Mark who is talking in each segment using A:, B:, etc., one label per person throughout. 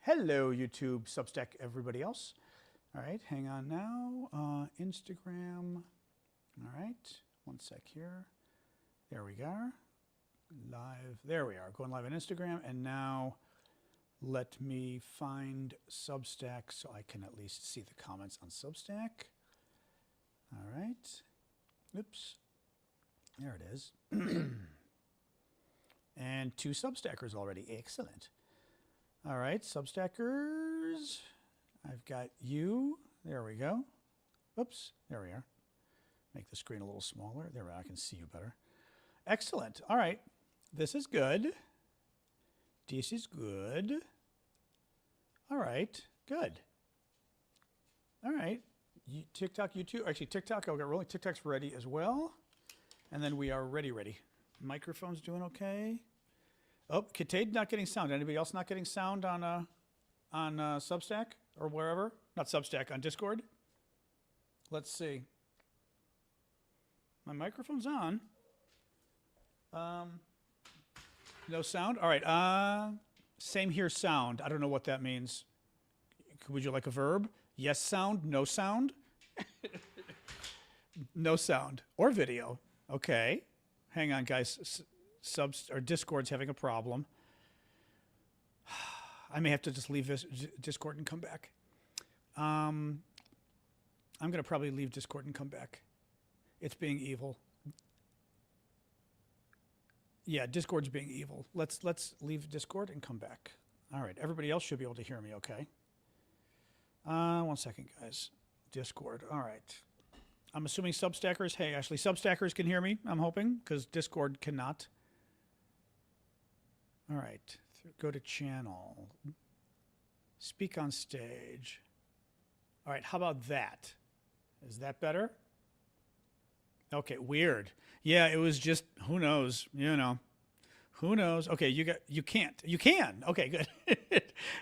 A: Hello, YouTube, Substack, everybody else. All right, hang on now. Instagram. All right, one sec here. There we go. Live. There we are. Going live on Instagram. And now let me find Substack so I can at least see the comments on Substack. All right. Oops. There it is. And 2 Substackers already. Excellent. All right, Substackers. I've got you. There we go. Oops, there we are. Make the screen a little smaller. There we are. I can see you better. Excellent. All right. This is good. This is good. All right. Good. All right. TikTok, YouTube. Actually, TikTok, I'll get rolling. TikTok's ready as well. And then we are ready. Microphone's doing okay. Oh, Kitade's not getting sound. Anybody else not getting sound on Substack or wherever? Not Substack, on Discord. Let's see. My microphone's on. No sound? All right. Same here, sound. I don't know what that means. Would you like a verb? Yes sound, no sound? No sound. Or video. Okay. Hang on, guys. Discord's having a problem. I may have to just leave this Discord and come back. I'm going to probably leave Discord and come back. It's being evil. Yeah, Discord's being evil. Let's leave Discord and come back. All right, everybody else should be able to hear me okay. 1 second, guys. Discord, all right. I'm assuming Substackers, hey, actually, Substackers can hear me, I'm hoping, because Discord cannot. All right, go to channel. Speak on stage. All right, how about that? Is that better? Okay, weird. Yeah, it was just, who knows, you know. Who knows? Okay, you can't. You can. Okay, good.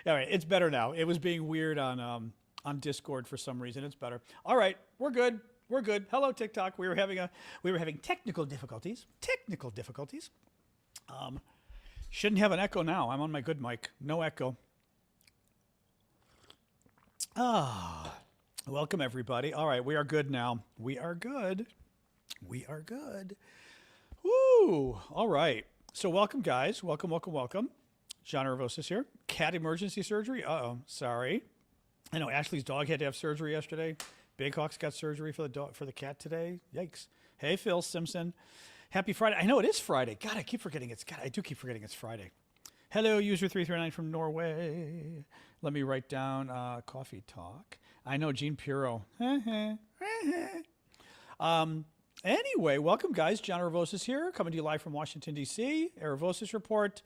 A: All right, it's better now. It was being weird on Discord for some reason. It's better. All right, we're good. We're good. Hello, TikTok. We were having technical difficulties. Shouldn't have an echo now. I'm on my good mic. No echo. Welcome everybody. All right, we are good now. We are good. Woo! All right. So welcome, guys. Welcome. John Arvosis here. Cat emergency surgery. Uh-oh. Sorry. I know Ashley's dog had to have surgery yesterday. Big Hawk's got surgery for the cat today. Yikes. Hey, Phil Simpson. Happy Friday. I know it is Friday. God, I do keep forgetting it's Friday. Hello, user 339 from Norway. Let me write down coffee talk. I know, Gene Puro. Anyway, welcome, guys. John Arvosis here, coming to you live from Washington, D.C. Arvosis Report.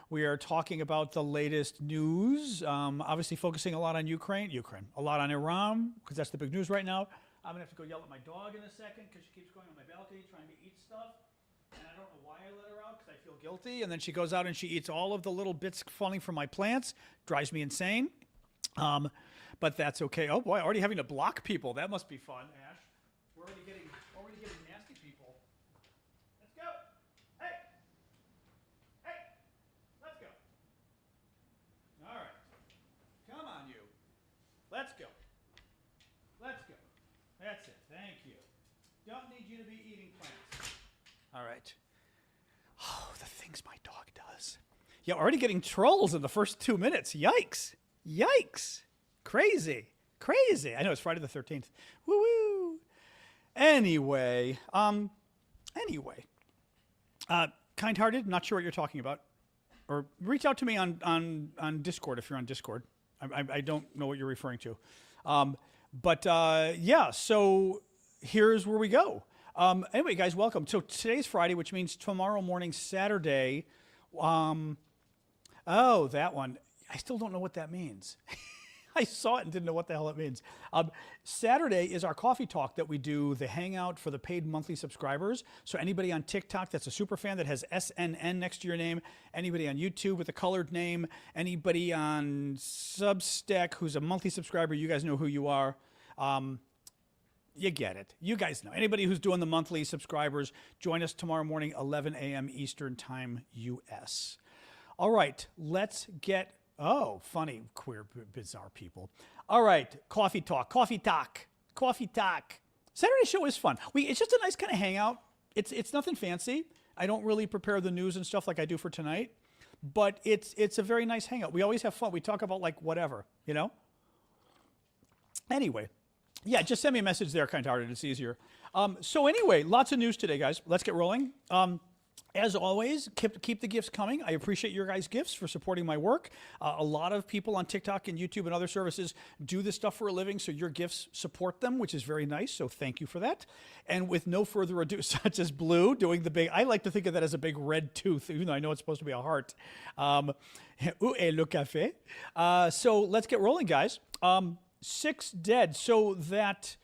A: We are talking about the latest news, obviously focusing a lot on Ukraine, a lot on Iran, because that's the big news right now. I'm going to have to go yell at my dog in a second because she keeps going on my balcony trying to eat stuff. And I don't know why I let her out because I feel guilty. And then she goes out and she eats all of the little bits falling from my plants. Drives me insane. But that's okay. Oh, boy, already having to block people. That must be fun, Ash. We're already getting nasty people. Let's go. Hey, let's go. All right. Come on, you. Let's go. That's it. Thank you. Don't need you to be eating plants. All right. Oh, the things my dog does. Yeah, already getting trolls in the first 2 minutes. Yikes. Crazy. I know it's Friday the 13th. Woo-woo. Anyway. Kind-hearted, not sure what you're talking about. Or reach out to me on Discord if you're on Discord. I don't know what you're referring to. Yeah, so here's where we go. Anyway, guys, welcome. So today's Friday, which means tomorrow morning, Saturday. Oh, that one. I still don't know what that means. I saw it and didn't know what the hell it means. Saturday is our coffee talk that we do, the hangout for the paid monthly subscribers. So anybody on TikTok that's a super fan that has SNN next to your name, anybody on YouTube with a colored name, anybody on Substack who's a monthly subscriber, you guys know who you are. You get it. You guys know. Anybody who's doing the monthly subscribers, join us tomorrow morning, 11 a.m. Eastern Time, U.S. All right, let's get Oh, funny, queer, bizarre people. All right, coffee talk. Saturday show is fun. It's just a nice kind of hangout. It's nothing fancy. I don't really prepare the news and stuff like I do for tonight, but it's a very nice hangout. We always have fun. We talk about like whatever, you know? Anyway, yeah, just send me a message there, kind-hearted. It's easier. So anyway, lots of news today, guys. Let's get rolling. As always, keep the gifts coming. I appreciate your guys' gifts for supporting my work. A lot of people on TikTok and YouTube and other services do this stuff for a living, so your gifts support them, which is very nice, so thank you for that. And with no further ado, such as Blue doing the big, I like to think of that as a big red tooth, even though I know it's supposed to be a heart. Où est le café? So let's get rolling, guys. 6 dead. So that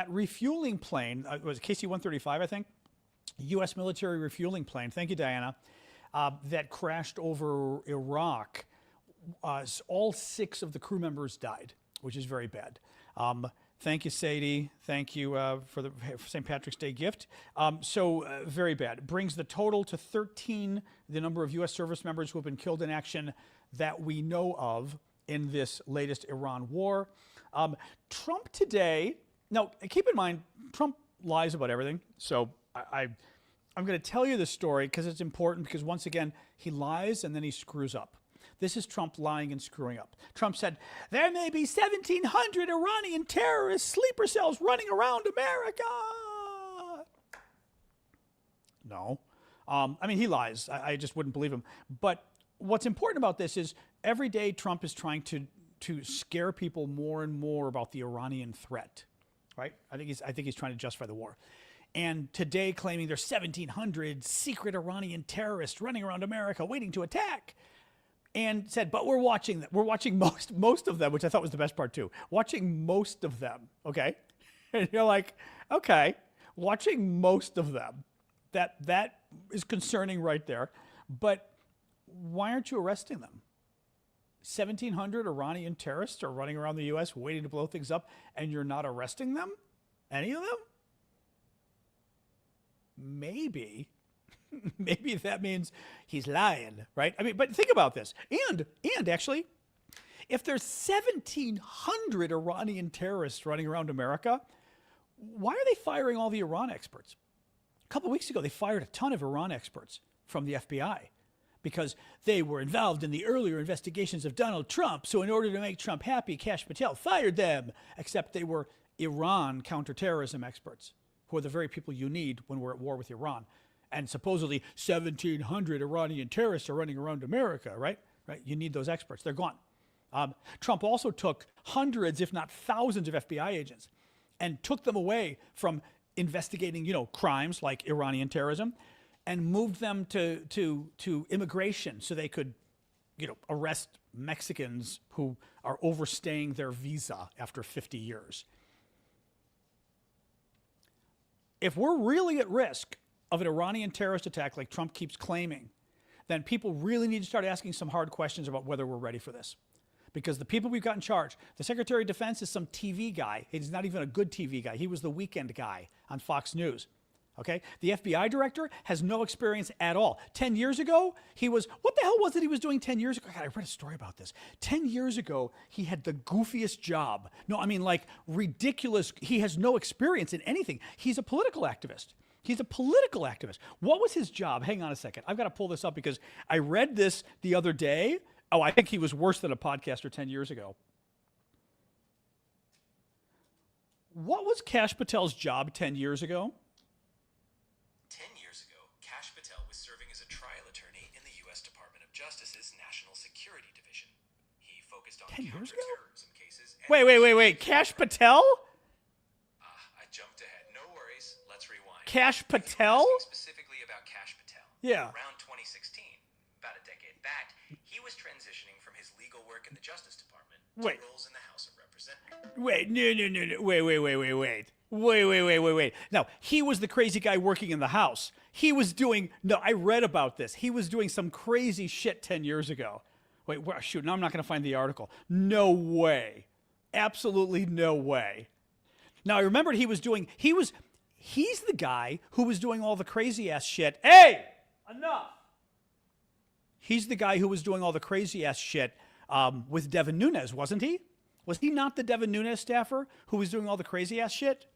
A: refueling plane, was it KC-135, I think? U.S. military refueling plane, thank you, Diana, that crashed over Iraq. All 6 of the crew members died, which is very bad. Thank you, Sadie. Thank you for the St. Patrick's Day gift. Very bad. Brings the total to 13, the number of U.S. service members who have been killed in action that we know of in this latest Iran war. Trump today, now keep in mind, Trump lies about everything, so I'm going to tell you this story because it's important, because once again, he lies and then he screws up. This is Trump lying and screwing up. Trump said, there may be 1,700 Iranian terrorist sleeper cells running around America. No. I mean, he lies. I just wouldn't believe him. But what's important about this is every day Trump is trying to scare people more and more about the Iranian threat, right? I think he's trying to justify the war. And today claiming there's 1,700 secret Iranian terrorists running around America waiting to attack. And said, but we're watching them. We're watching most of them, which I thought was the best part too. Watching most of them, okay? And you're like, okay, watching most of them. That is concerning right there. But why aren't you arresting them? 1,700 Iranian terrorists are running around the U.S. waiting to blow things up, and you're not arresting them? Any of them? Maybe that means he's lying, right? I mean, but think about this. And actually, if there's 1,700 Iranian terrorists running around America, why are they firing all the Iran experts? A couple of weeks ago, they fired a ton of Iran experts from the FBI because they were involved in the earlier investigations of Donald Trump. So in order to make Trump happy, Kash Patel fired them, except they were Iran counterterrorism experts, who are the very people you need when we're at war with Iran. And supposedly 1,700 Iranian terrorists are running around America, right? You need those experts. They're gone. Trump also took hundreds, if not thousands, of FBI agents and took them away from investigating, crimes like Iranian terrorism, and moved them to immigration so they could, arrest Mexicans who are overstaying their visa after 50 years. If we're really at risk of an Iranian terrorist attack like Trump keeps claiming, then people really need to start asking some hard questions about whether we're ready for this. Because the people we've got in charge, the Secretary of Defense is some TV guy. He's not even a good TV guy. He was the weekend guy on Fox News. Okay? The FBI director has no experience at all. 10 years ago, what the hell was it he was doing 10 years ago? God, I read a story about this. 10 years ago, he had the goofiest job. No, I mean, like, ridiculous. He has no experience in anything. He's a political activist. What was his job? Hang on a second. I've got to pull this up because I read this the other day. Oh, I think he was worse than a podcaster 10 years ago. What was Kash Patel's job 10 years ago?
B: 10 years ago, Kash Patel was serving as a trial attorney in the U.S. Department of Justice's National Security Division. He focused on
A: 10 years ago?
B: counterterrorism cases.
A: Wait. Kash Patel?
B: I jumped ahead. No worries. Let's rewind.
A: Kash Patel?
B: Specifically about Kash Patel.
A: Yeah.
B: Around 2016, about a decade back, he was transitioning from his legal work in the Justice Department to roles in the House of Representatives.
A: Wait. Now, he was the crazy guy working in the House. I read about this. He was doing some crazy shit 10 years ago. Wait, shoot, now I'm not going to find the article. No way. Absolutely no way. Now, I remembered he's the guy who was doing all the crazy ass shit. Hey, enough. He's the guy who was doing all the crazy ass shit with Devin Nunes, wasn't he? Was he not the Devin Nunes staffer who was doing all the crazy ass shit?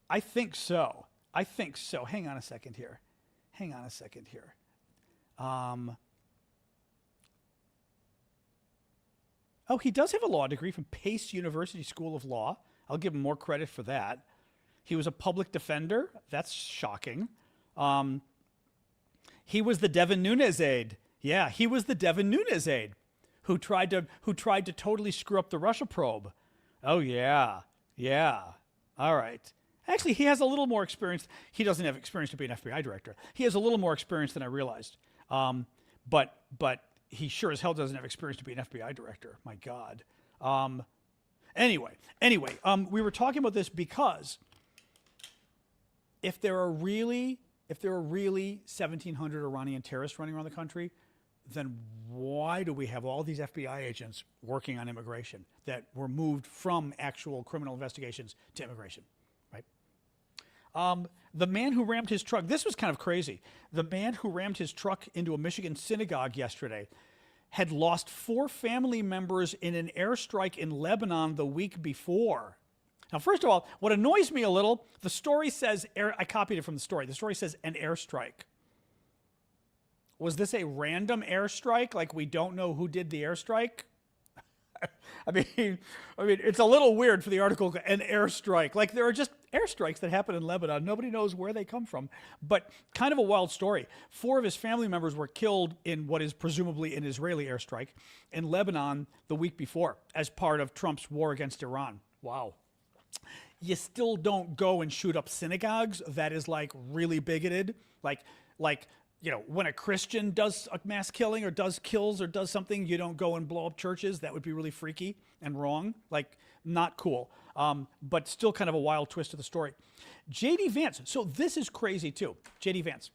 A: I think so. Hang on a second here. Oh, he does have a law degree from Pace University School of Law. I'll give him more credit for that. He was a public defender. That's shocking. He was the Devin Nunes aide. Yeah, he was the Devin Nunes aide who tried to totally screw up the Russia probe. Oh yeah. All right. Actually, he has a little more experience. He doesn't have experience to be an FBI director. He has a little more experience than I realized. But he sure as hell doesn't have experience to be an FBI director. My God. Anyway, we were talking about this because if there are really 1,700 Iranian terrorists running around the country, then why do we have all these FBI agents working on immigration that were moved from actual criminal investigations to immigration, right? The man who rammed his truck, this was kind of crazy. The man who rammed his truck into a Michigan synagogue yesterday had lost 4 family members in an airstrike in Lebanon the week before. Now, first of all, what annoys me a little, the story says, I copied it from the story. The story says an airstrike. Was this a random airstrike? Like we don't know who did the airstrike? I mean, it's a little weird for the article, an airstrike. Like there are just airstrikes that happen in Lebanon. Nobody knows where they come from, but kind of a wild story. 4 of his family members were killed in what is presumably an Israeli airstrike in Lebanon the week before as part of Trump's war against Iran. Wow. You still don't go and shoot up synagogues. That is like really bigoted. Like, you know, when a Christian does a mass killing or does kills or does something, you don't go and blow up churches. That would be really freaky and wrong. Like, not cool. But still kind of a wild twist to the story. J.D. Vance. So this is crazy too. J.D. Vance.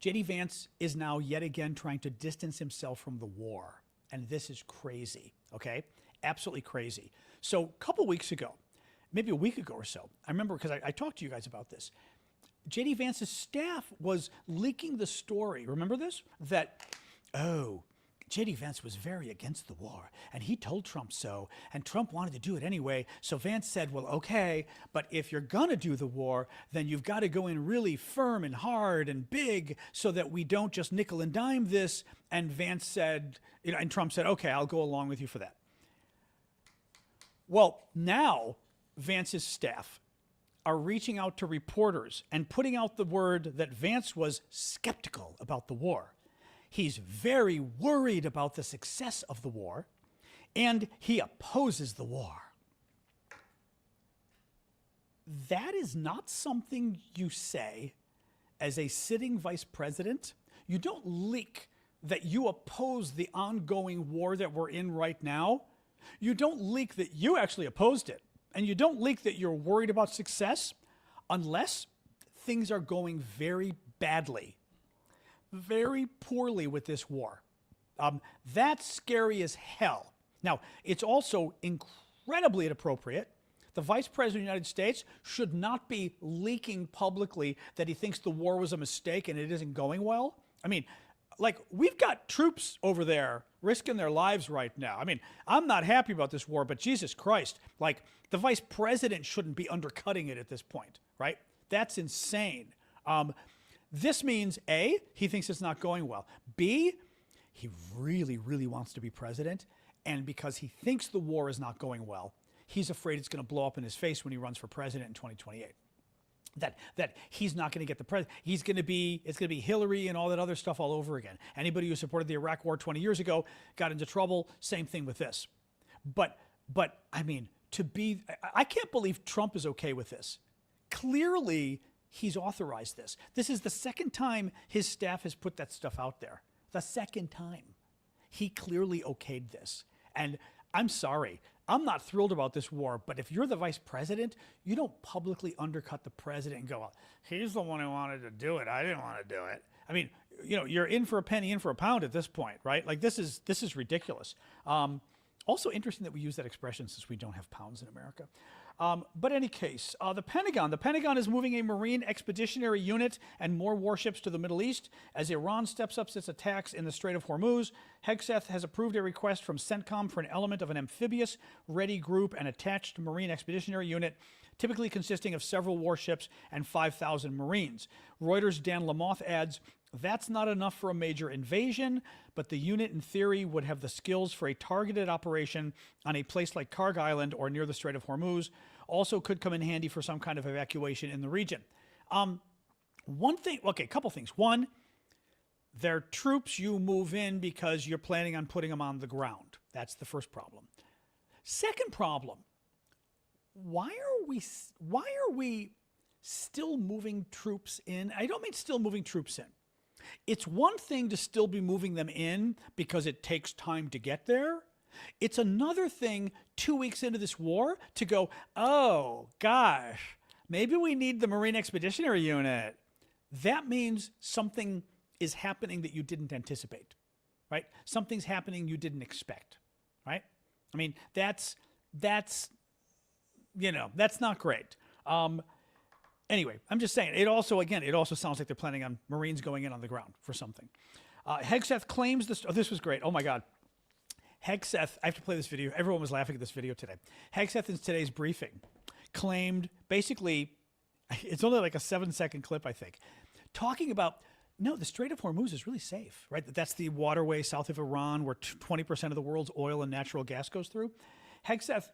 A: J.D. Vance is now yet again trying to distance himself from the war. And this is crazy, okay? Absolutely crazy. So a couple weeks ago, maybe a week ago or so, I remember because I talked to you guys about this. J.D. Vance's staff was leaking the story. Remember this? That, J.D. Vance was very against the war, and he told Trump so, and Trump wanted to do it anyway. So Vance said, well, okay, but if you're going to do the war, then you've got to go in really firm and hard and big so that we don't just nickel and dime this. And Vance said, and Trump said, okay, I'll go along with you for that. Well, now Vance's staff are reaching out to reporters and putting out the word that Vance was skeptical about the war. He's very worried about the success of the war, and he opposes the war. That is not something you say as a sitting vice president. You don't leak that you oppose the ongoing war that we're in right now. You don't leak that you actually opposed it. And you don't leak that you're worried about success unless things are going very badly, very poorly with this war. That's scary as hell. Now, it's also incredibly inappropriate. The Vice President of the United States should not be leaking publicly that he thinks the war was a mistake and it isn't going well. I mean, like, we've got troops over there risking their lives right now. I mean, I'm not happy about this war, but Jesus Christ, like, the vice president shouldn't be undercutting it at this point, right? That's insane. This means, A, he thinks it's not going well. B, he really, really wants to be president. And because he thinks the war is not going well, he's afraid it's going to blow up in his face when he runs for president in 2028. That he's not going to get the president. It's going to be Hillary and all that other stuff all over again. Anybody who supported the Iraq war 20 years ago got into trouble. Same thing with this. But I mean, I can't believe Trump is okay with this. Clearly, he's authorized this. This is the second time his staff has put that stuff out there. The second time. He clearly okayed this. And I'm sorry. I'm not thrilled about this war, but if you're the vice president, you don't publicly undercut the president and go, well, he's the one who wanted to do it. I didn't want to do it. I mean, you know, you're in for a penny, in for a pound at this point, right? Like, this is ridiculous. Also interesting that we use that expression since we don't have pounds in America. But any case, the Pentagon is moving a Marine expeditionary unit and more warships to the Middle East as Iran steps up its attacks in the Strait of Hormuz. Hegseth has approved a request from CENTCOM for an element of an amphibious-ready group and attached Marine expeditionary unit, typically consisting of several warships and 5,000 Marines. Reuters' Dan Lamoth adds, that's not enough for a major invasion, but the unit in theory would have the skills for a targeted operation on a place like Karg Island or near the Strait of Hormuz. Also could come in handy for some kind of evacuation in the region. A couple things. One, they're troops you move in because you're planning on putting them on the ground. That's the first problem. Second problem, why are we still moving troops in? I don't mean still moving troops in. It's one thing to still be moving them in because it takes time to get there. It's another thing 2 weeks into this war to go, oh, gosh, maybe we need the Marine Expeditionary Unit. That means something is happening that you didn't anticipate, right? Something's happening you didn't expect, right? I mean, that's not great. Anyway, I'm just saying, it also sounds like they're planning on Marines going in on the ground for something. Hegseth claims this. Oh, this was great. Oh, my God. Hegseth, I have to play this video. Everyone was laughing at this video today. Hegseth in today's briefing claimed, basically, it's only like a 7-second clip, I think, talking about, no, the Strait of Hormuz is really safe, right? That's the waterway south of Iran where 20% of the world's oil and natural gas goes through. Hegseth,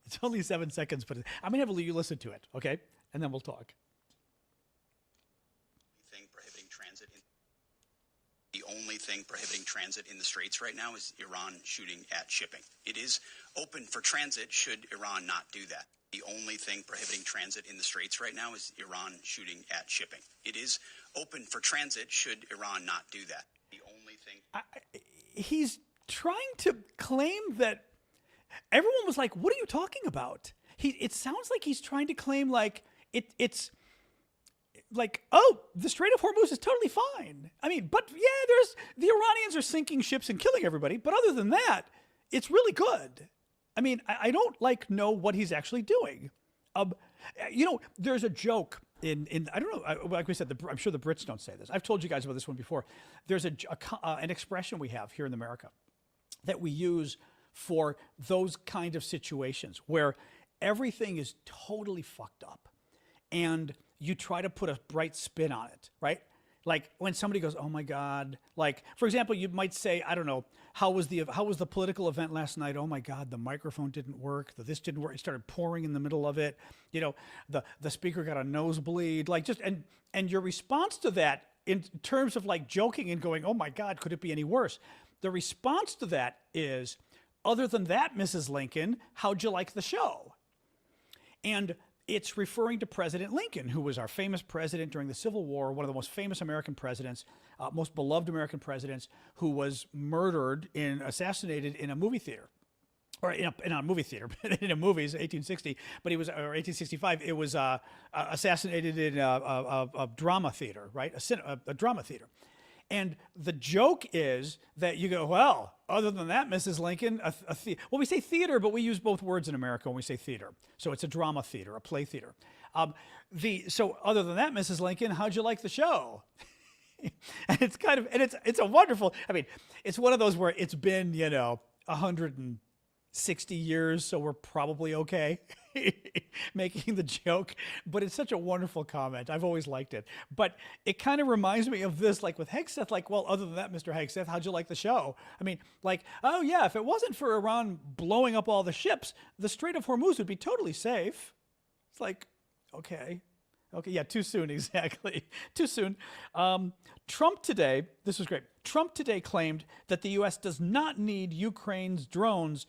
A: it's only 7 seconds, but I'm going to have you listen to it, okay? And then we'll talk.
C: The only thing prohibiting transit in the Straits right now is Iran shooting at shipping. It is open for transit should Iran not do that. The only thing prohibiting transit in the Straits right now is Iran shooting at shipping. It is open for transit should Iran not do that. The only thing...
A: He's trying to claim that... Everyone was like, what are you talking about? It sounds like he's trying to claim like it's like, oh, the Strait of Hormuz is totally fine. I mean, but yeah, the Iranians are sinking ships and killing everybody. But other than that, it's really good. I mean, I don't know what he's actually doing. There's a joke in I don't know, like we said, I'm sure the Brits don't say this. I've told you guys about this one before. There's an expression we have here in America that we use for those kind of situations where everything is totally fucked up and you try to put a bright spin on it, right? Like when somebody goes, oh my God, like, for example, you might say, I don't know, how was the political event last night? Oh my God, the microphone didn't work. This didn't work. It started pouring in the middle of it. The speaker got a nosebleed, and your response to that in terms of like joking and going, oh my God, could it be any worse? The response to that is, other than that, Mrs. Lincoln, how'd you like the show? And it's referring to President Lincoln, who was our famous president during the Civil War, one of the most famous American presidents, most beloved American presidents, who was assassinated in a movie theater. Or in a movie theater, in a movie, 1860, but he was, or 1865, it was assassinated in a drama theater, right? A drama theater. And the joke is that you go, well, other than that, Mrs. Lincoln, well, we say theater, but we use both words in America when we say theater. So it's a drama theater, a play theater. So other than that, Mrs. Lincoln, how'd you like the show? And it's kind of, and it's a wonderful, I mean, it's one of those where it's been, 160 years, so we're probably okay making the joke, but it's such a wonderful comment. I've always liked it. But it kind of reminds me of this, like with Hegseth, like, well, other than that, Mr. Hegseth, how'd you like the show? I mean, like, oh yeah, if it wasn't for Iran blowing up all the ships, the Strait of Hormuz would be totally safe. It's like, okay, yeah, too soon, exactly. Too soon. Trump today, this was great. Trump today claimed that the U.S. does not need Ukraine's drones.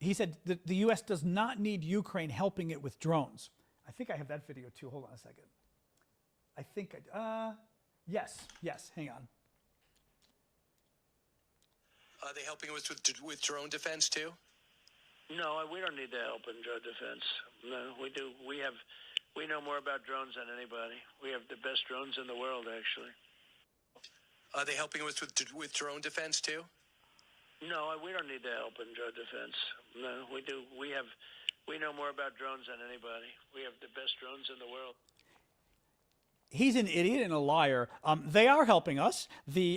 A: He said that the U.S. does not need Ukraine helping it with drones. I think I have that video too. Hold on a second. I think, yes, hang on.
D: Are they helping us with drone defense too?
E: No, we don't need the help in drone defense. No, we do. We know more about drones than anybody. We have the best drones in the world, actually.
D: Are they helping us with drone defense too?
E: No, we don't need the help in drone defense. No, we do. We We know more about drones than anybody. We have the best drones in the world.
A: He's an idiot and a liar. They are helping us.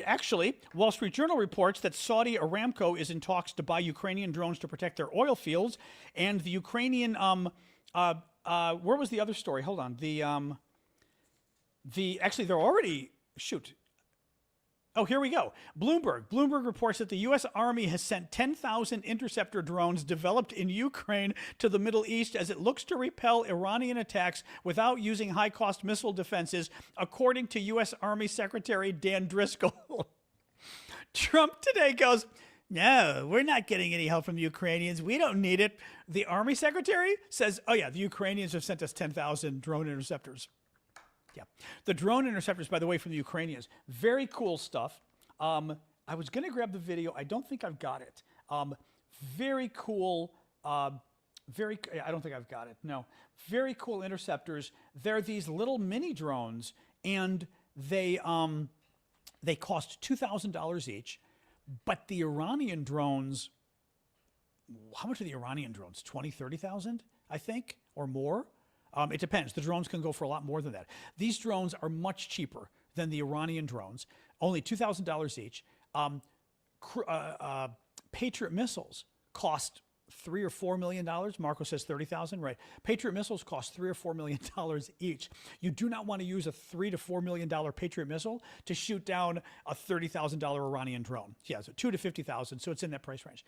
A: Actually, Wall Street Journal reports that Saudi Aramco is in talks to buy Ukrainian drones to protect their oil fields. And the Ukrainian, where was the other story? Hold on. Actually, they're already, Oh, here we go. Bloomberg reports that the U.S. Army has sent 10,000 interceptor drones developed in Ukraine to the Middle East as it looks to repel Iranian attacks without using high-cost missile defenses, according to U.S. Army Secretary Dan Driscoll. Trump today goes, no, we're not getting any help from the Ukrainians. We don't need it. The Army Secretary says, oh, yeah, the Ukrainians have sent us 10,000 drone interceptors. Yeah. The drone interceptors, by the way, from the Ukrainians, very cool stuff. I was going to grab the video. I don't think I've got it. Very cool. I don't think I've got it. No. Very cool interceptors. They're these little mini drones, and they cost $2,000 each. But the Iranian drones, how much are the Iranian drones? 20, 30,000, I think, or more? It depends. The drones can go for a lot more than that. These drones are much cheaper than the Iranian drones, only $2,000 each. Patriot missiles cost $3 or $4 million. Marco says 30,000, right? Patriot missiles cost $3 or $4 million each. You do not want to use a $3 to $4 million Patriot missile to shoot down a $30,000 Iranian drone. Yeah, so 2 to 50,000, so it's in that price range.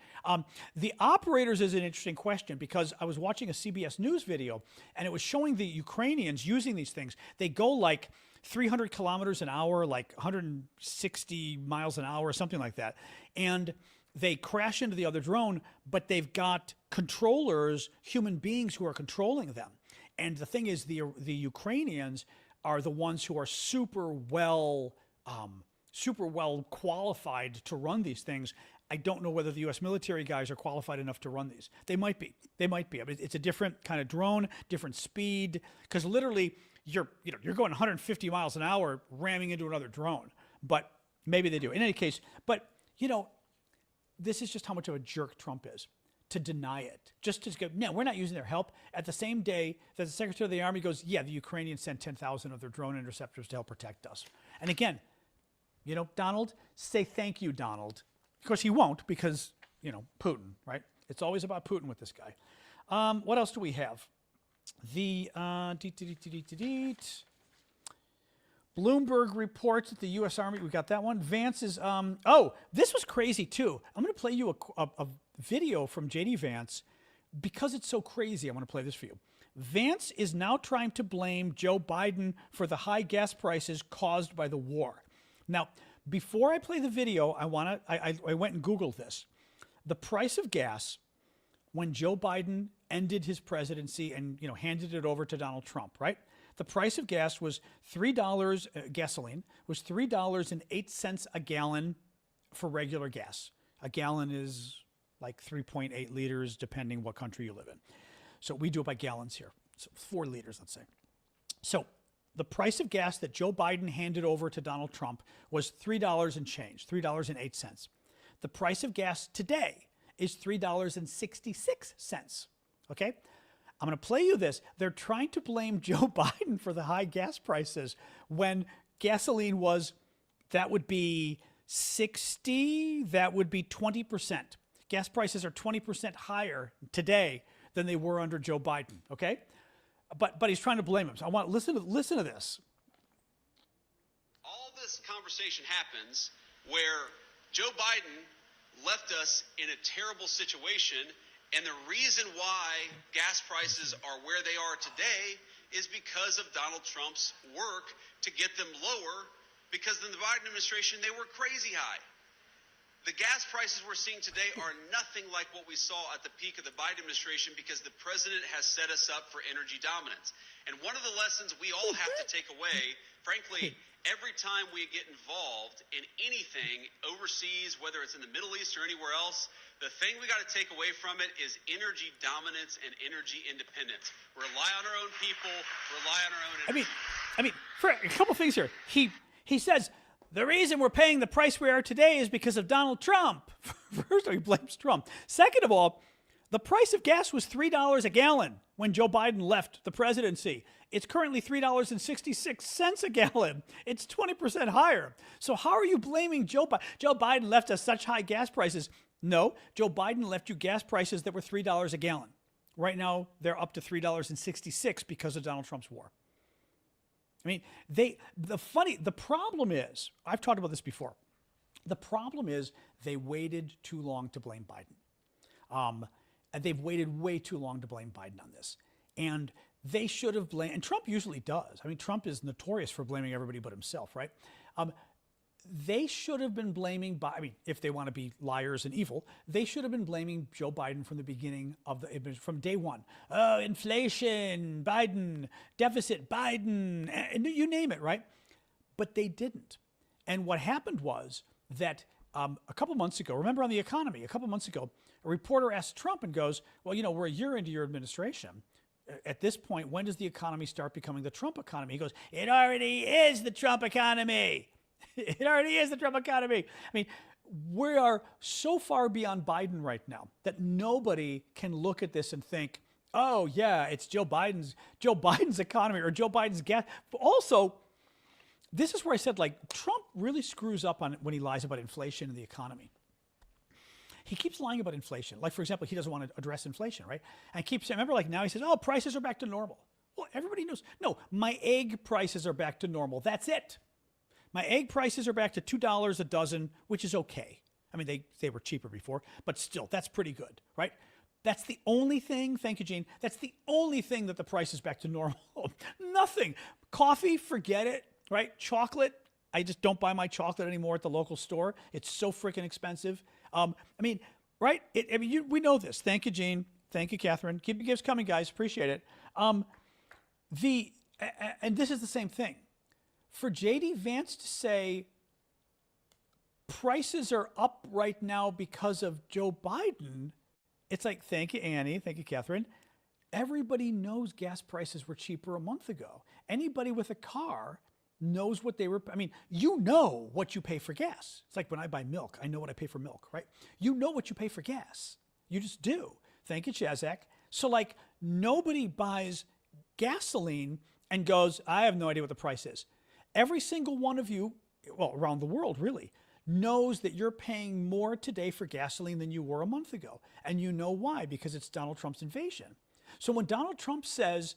A: The operators is an interesting question because I was watching a CBS News video and it was showing the Ukrainians using these things. They go like 300 kilometers an hour, like 160 miles an hour, something like that. And they crash into the other drone, but they've got controllers, human beings who are controlling them. And the thing is, the Ukrainians are the ones who are super well qualified to run these things. I don't know whether the U.S. military guys are qualified enough to run these. They might be. I mean, it's a different kind of drone, different speed, because literally you're going 150 miles an hour ramming into another drone. But maybe they do. In any case, but this is just how much of a jerk Trump is to deny it. Just to go, no, we're not using their help. At the same day that the Secretary of the Army goes, yeah, the Ukrainians sent 10,000 of their drone interceptors to help protect us. And again, Donald, say thank you, Donald. Of course, he won't because, Putin, right? It's always about Putin with this guy. What else do we have? The Bloomberg reports that the U.S. Army, we got that one. Vance is, this was crazy too. I'm going to play you a video from J.D. Vance because it's so crazy. I'm going to play this for you. Vance is now trying to blame Joe Biden for the high gas prices caused by the war. Now, before I play the video, I went and Googled this. The price of gas when Joe Biden ended his presidency and, handed it over to Donald Trump, right? The price of gas was $3, gasoline was $3.08 a gallon for regular gas. A gallon is like 3.8 liters, depending what country you live in. So we do it by gallons here. So 4 liters, let's say. So the price of gas that Joe Biden handed over to Donald Trump was $3 and change, $3.08. The price of gas today is $3.66. Okay? I'm going to play you this. They're trying to blame Joe Biden for the high gas prices when gasoline that would be 60, that would be 20%. Gas prices are 20% higher today than they were under Joe Biden, okay? But he's trying to blame him. So I want to listen to this.
F: All this conversation happens where Joe Biden left us in a terrible situation. And the reason why gas prices are where they are today is because of Donald Trump's work to get them lower, because in the Biden administration, they were crazy high. The gas prices we're seeing today are nothing like what we saw at the peak of the Biden administration because the president has set us up for energy dominance. And one of the lessons we all have to take away, frankly, every time we get involved in anything overseas, whether it's in the Middle East or anywhere else, the thing we got to take away from it is energy dominance and energy independence. Rely on our own people, rely on our own energy.
A: I mean, for a couple things here. He says, the reason we're paying the price we are today is because of Donald Trump. First of all, he blames Trump. Second of all, The price of gas was $3 a gallon when Joe Biden left the presidency. It's currently $3.66 a gallon. It's 20% higher. So how are you blaming Joe Biden? Joe Biden left us such high gas prices. No, Joe Biden left you gas prices that were $3 a gallon. Right now, they're up to $3.66 because of Donald Trump's war. I mean, the problem is, I've talked about this before. The problem is they waited too long to blame Biden. And they've waited way too long to blame Biden on this. And they should have blamed, and Trump usually does. I mean, Trump is notorious for blaming everybody but himself, right? They should have been blaming, if they want to be liars and evil, they should have been blaming Joe Biden from the beginning of from day one. Oh, inflation, Biden, deficit, Biden, and you name it, right? But they didn't. And what happened was that a couple months ago, remember on the economy, a couple months ago, a reporter asked Trump and goes, well, we're a year into your administration. At this point, when does the economy start becoming the Trump economy? He goes, it already is the Trump economy. It already is the Trump economy. I mean, we are so far beyond Biden right now that nobody can look at this and think, oh, yeah, it's Joe Biden's economy or Joe Biden's gas. But also, this is where I said, Trump really screws up on when he lies about inflation and the economy. He keeps lying about inflation. Like, for example, he doesn't want to address inflation, right? And keeps saying, remember, now he says, oh, prices are back to normal. Well, everybody knows. No, my egg prices are back to normal. That's it. My egg prices are back to $2 a dozen, which is okay. I mean, they were cheaper before, but still, that's pretty good, right? That's the only thing, thank you, Gene, that's the only thing that the price is back to normal. Nothing. Coffee, forget it, right? Chocolate, I just don't buy my chocolate anymore at the local store. It's so freaking expensive. Right? We know this. Thank you, Gene. Thank you, Catherine. Keep the gifts coming, guys. Appreciate it. And this is the same thing. For J.D. Vance to say prices are up right now because of Joe Biden, it's like, thank you, Annie. Thank you, Catherine. Everybody knows gas prices were cheaper a month ago. Anybody with a car knows what they were. I mean, you know what you pay for gas. It's like when I buy milk, I know what I pay for milk, right? You know what you pay for gas. You just do. Thank you, Chazak. So nobody buys gasoline and goes, I have no idea what the price is. Every single one of you, well, around the world really, knows that you're paying more today for gasoline than you were a month ago. And you know why, because it's Donald Trump's invasion. So when Donald Trump says,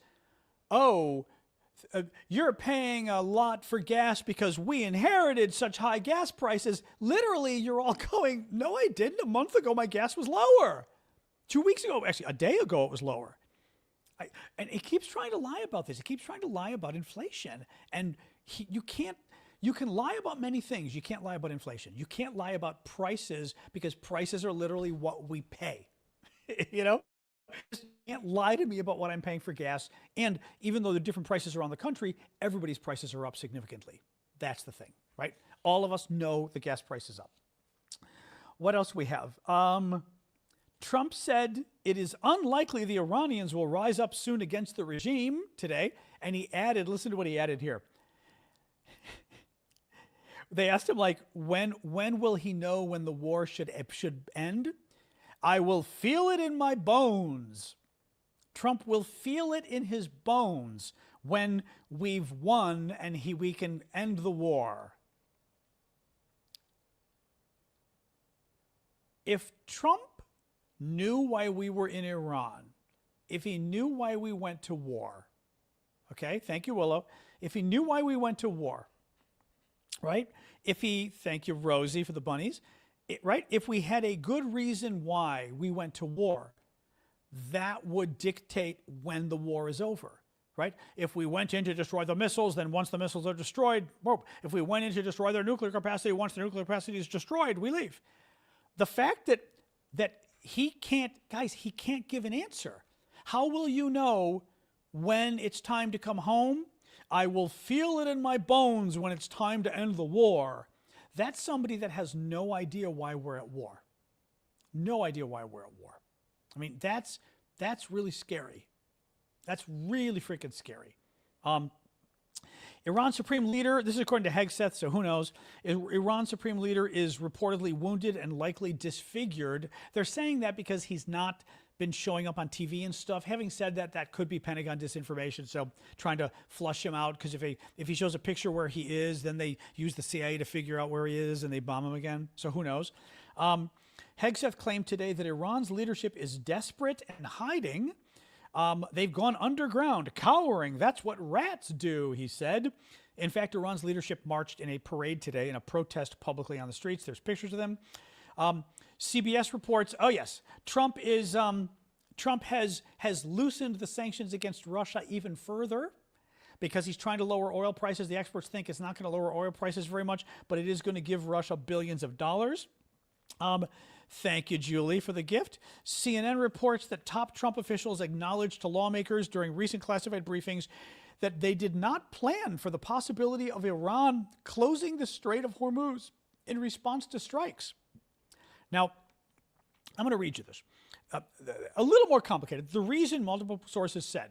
A: oh, you're paying a lot for gas because we inherited such high gas prices. Literally, you're all going, no, I didn't. A month ago, my gas was lower. 2 weeks ago, actually, a day ago, it was lower. And he keeps trying to lie about this. He keeps trying to lie about inflation. And you can lie about many things. You can't lie about inflation. You can't lie about prices because prices are literally what we pay. Just can't lie to me about what I'm paying for gas. And even though the different prices around the country, everybody's prices are up significantly. That's the thing, right? All of us know the gas price is up. What else we have? Trump said it is unlikely the Iranians will rise up soon against the regime today. And he added, listen to what he added here. They asked him, when will he know when the war should end? I will feel it in my bones. Trump will feel it in his bones when we've won and we can end the war. If Trump knew why we were in Iran, if he knew why we went to war, okay, thank you, Willow. If he knew why we went to war, right? Thank you, Rosie, for the bunnies. Right? If we had a good reason why we went to war, that would dictate when the war is over, right? If we went in to destroy the missiles, then once the missiles are destroyed, if we went in to destroy their nuclear capacity, once the nuclear capacity is destroyed, we leave. The fact that he can't give an answer. How will you know when it's time to come home? I will feel it in my bones when it's time to end the war. That's somebody that has no idea why we're at war. No idea why we're at war. I mean, that's really scary. That's really freaking scary. Iran's supreme leader, this is according to Hegseth, so who knows, Iran's supreme leader is reportedly wounded and likely disfigured. They're saying that because he's not been showing up on TV and stuff. Having said that, that could be Pentagon disinformation. So trying to flush him out, because if he shows a picture where he is, then they use the CIA to figure out where he is and they bomb him again. So who knows? Hegseth claimed today that Iran's leadership is desperate and hiding. They've gone underground, cowering. That's what rats do, he said. In fact, Iran's leadership marched in a parade today in a protest publicly on the streets. There's pictures of them. CBS reports, oh yes, Trump has loosened the sanctions against Russia even further because he's trying to lower oil prices. The experts think it's not going to lower oil prices very much, but it is going to give Russia billions of dollars. Thank you, Julie, for the gift. CNN reports that top Trump officials acknowledged to lawmakers during recent classified briefings that they did not plan for the possibility of Iran closing the Strait of Hormuz in response to strikes. Now, I'm going to read you this. A little more complicated. The reason, multiple sources said,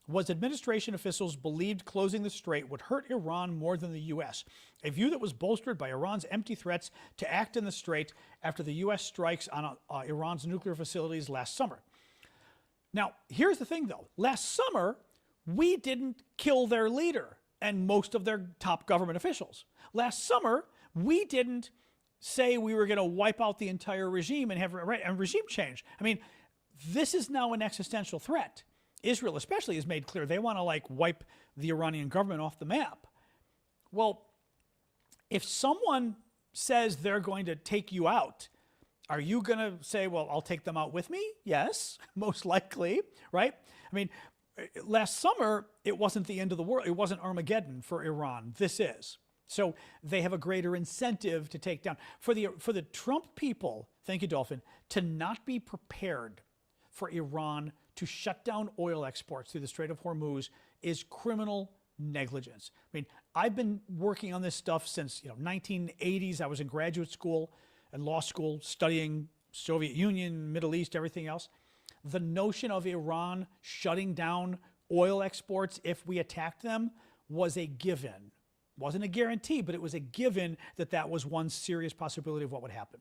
A: was administration officials believed closing the strait would hurt Iran more than the U.S., a view that was bolstered by Iran's empty threats to act in the strait after the U.S. strikes on Iran's nuclear facilities last summer. Now, here's the thing, though. Last summer, we didn't kill their leader and most of their top government officials. Last summer, we didn't say we were going to wipe out the entire regime and have regime change. I mean, this is now an existential threat. Israel especially has made clear they want to wipe the Iranian government off the map. Well, if someone says they're going to take you out, are you going to say, well, I'll take them out with me? Yes, most likely, right? I mean, last summer, it wasn't the end of the world. It wasn't Armageddon for Iran. This is. So they have a greater incentive to take down. For the Trump people, thank you, Dolphin, to not be prepared for Iran to shut down oil exports through the Strait of Hormuz is criminal negligence. I mean, I've been working on this stuff since 1980s. I was in graduate school and law school studying Soviet Union, Middle East, everything else. The notion of Iran shutting down oil exports if we attacked them was a given. Wasn't a guarantee, but it was a given that that was one serious possibility of what would happen.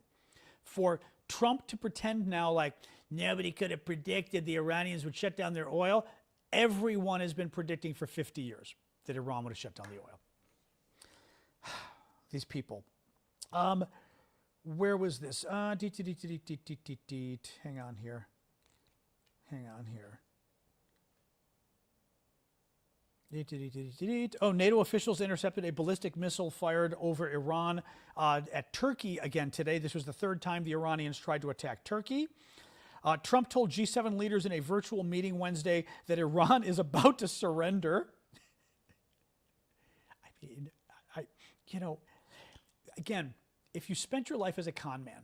A: For Trump to pretend now like nobody could have predicted the Iranians would shut down their oil, everyone has been predicting for 50 years that Iran would have shut down the oil. These people. Where was this? Hang on here. Hang on here. Oh, NATO officials intercepted a ballistic missile fired over Iran at Turkey again today. This was the third time the Iranians tried to attack Turkey. Trump told G7 leaders in a virtual meeting Wednesday that Iran is about to surrender. I mean, again, if you spent your life as a con man,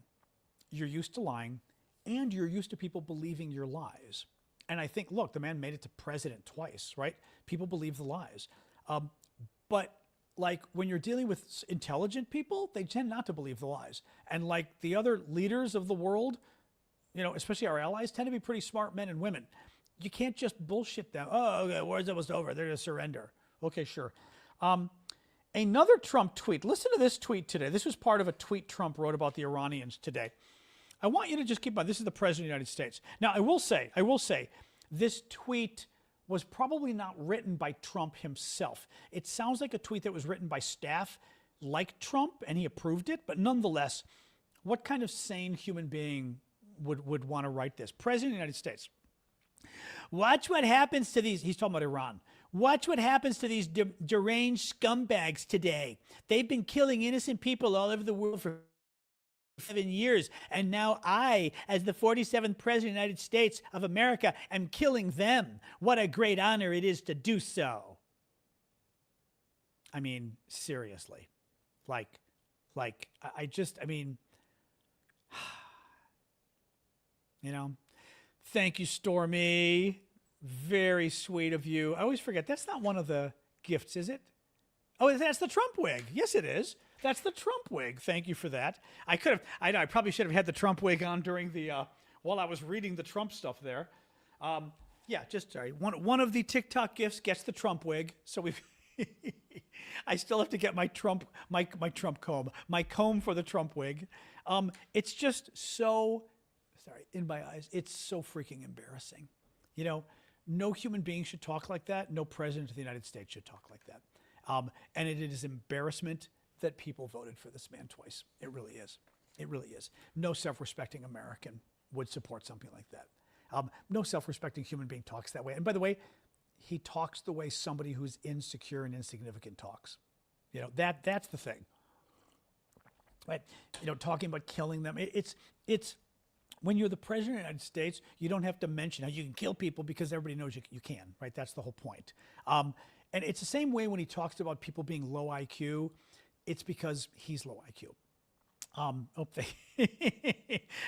A: you're used to lying and you're used to people believing your lies. And I think, look, the man made it to president twice, right? People believe the lies. But when you're dealing with intelligent people, they tend not to believe the lies. And the other leaders of the world, especially our allies, tend to be pretty smart men and women. You can't just bullshit them. Oh, okay, war's almost over. They're going to surrender. Okay, sure. Another Trump tweet. Listen to this tweet today. This was part of a tweet Trump wrote about the Iranians today. I want you to just keep in mind, this is the President of the United States. Now, I will say, this tweet was probably not written by Trump himself. It sounds like a tweet that was written by staff like Trump, and he approved it. But nonetheless, what kind of sane human being would want to write this? President of the United States. Watch what happens to these, he's talking about Iran. Watch what happens to these deranged scumbags today. They've been killing innocent people all over the world for 7 years, and now I, as the 47th President of the United States of America, am killing them. What a great honor it is to do so. I mean, seriously. Thank you, Stormy. Very sweet of you. I always forget, that's not one of the gifts, is it? Oh, that's the Trump wig. Yes, it is. That's the Trump wig. Thank you for that. I probably should have had the Trump wig on during the, while I was reading the Trump stuff there. Sorry. One of the TikTok gifts gets the Trump wig. So I still have to get my Trump comb for the Trump wig. It's just so sorry, in my eyes, it's so freaking embarrassing. You know, no human being should talk like that. No president of the United States should talk like that. And it is embarrassment that people voted for this man twice. It really is. It really is. No self-respecting American would support something like that. No self-respecting human being talks that way. And by the way, he talks the way somebody who's insecure and insignificant talks. You know, that's the thing. Right? You know, talking about killing them. It's when you're the president of the United States, you don't have to mention how you can kill people because everybody knows you can, right? That's the whole point. And it's the same way when he talks about people being low IQ. It's because he's low IQ.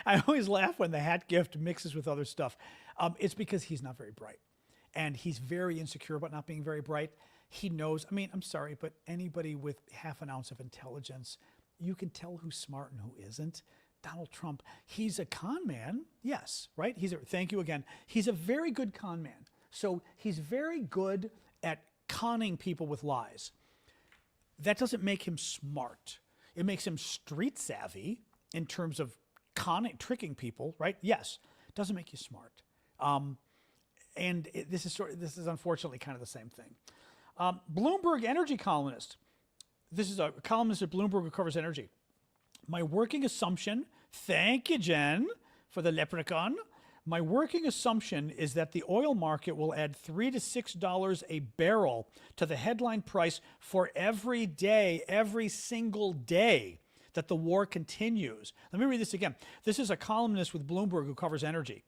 A: I always laugh when the hat gift mixes with other stuff. It's because he's not very bright. And he's very insecure about not being very bright. He knows, I mean, I'm sorry, but anybody with half an ounce of intelligence, you can tell who's smart and who isn't. Donald Trump, he's a con man, yes, right? Thank you again. He's a very good con man. So he's very good at conning people with lies. That doesn't make him smart. It makes him street savvy in terms of tricking people, right? Yes, it doesn't make you smart. This is unfortunately kind of the same thing. Bloomberg energy columnist. This is a columnist at Bloomberg who covers energy. My working assumption, thank you, Jen, for the leprechaun. My working assumption is that the oil market will add $3 to $6 a barrel to the headline price for every day, every single day that the war continues. Let me read this again. This is a columnist with Bloomberg who covers energy.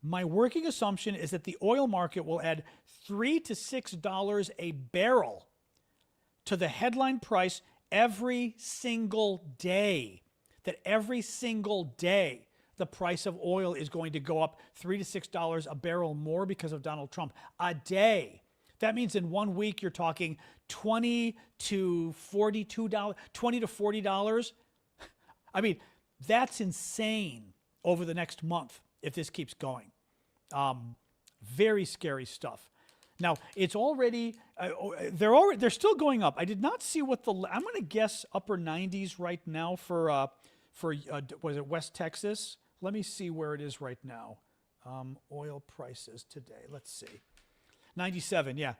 A: My working assumption is that the oil market will add $3 to $6 a barrel to the headline price every single day. That every single day the price of oil is going to go up $3 to $6 a barrel more because of Donald Trump a day. That means in 1 week you're talking $20 to $40. I mean, that's insane over the next month if this keeps going. Very scary stuff. Now, it's already, they're still going up. I did not see what I'm going to guess upper 90s right now for was it West Texas? Let me see where it is right now. Oil prices today. Let's see. 97, yeah.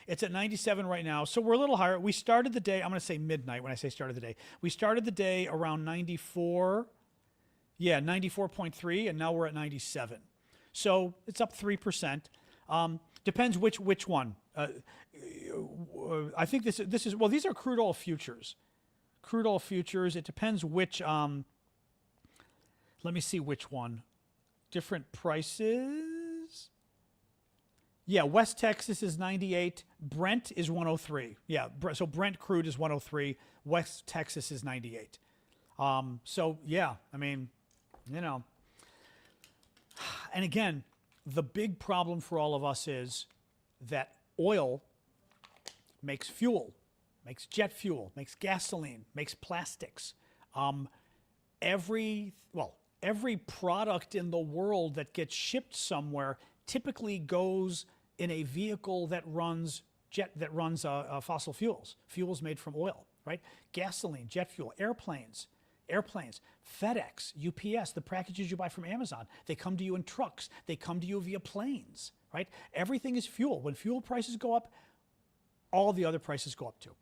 A: It's at 97 right now. So we're a little higher. We started the day, I'm going to say midnight when I say started the day. We started the day around 94. Yeah, 94.3, and now we're at 97. So it's up 3%. Depends which one. I think this is well, these are crude oil futures. Crude oil futures. It depends which. Let me see which one. Different prices. Yeah, West Texas is 98. Brent is 103. Yeah, so Brent crude is 103. West Texas is 98. So yeah, I mean, you know. And again, the big problem for all of us is that oil makes fuel, makes jet fuel, makes gasoline, makes plastics. Every product in the world that gets shipped somewhere typically goes in a vehicle that runs fossil fuels made from oil, right? Gasoline, jet fuel, airplanes, FedEx, UPS, the packages you buy from Amazon, they come to you in trucks. They come to you via planes, right? Everything is fuel. When fuel prices go up, all the other prices go up too.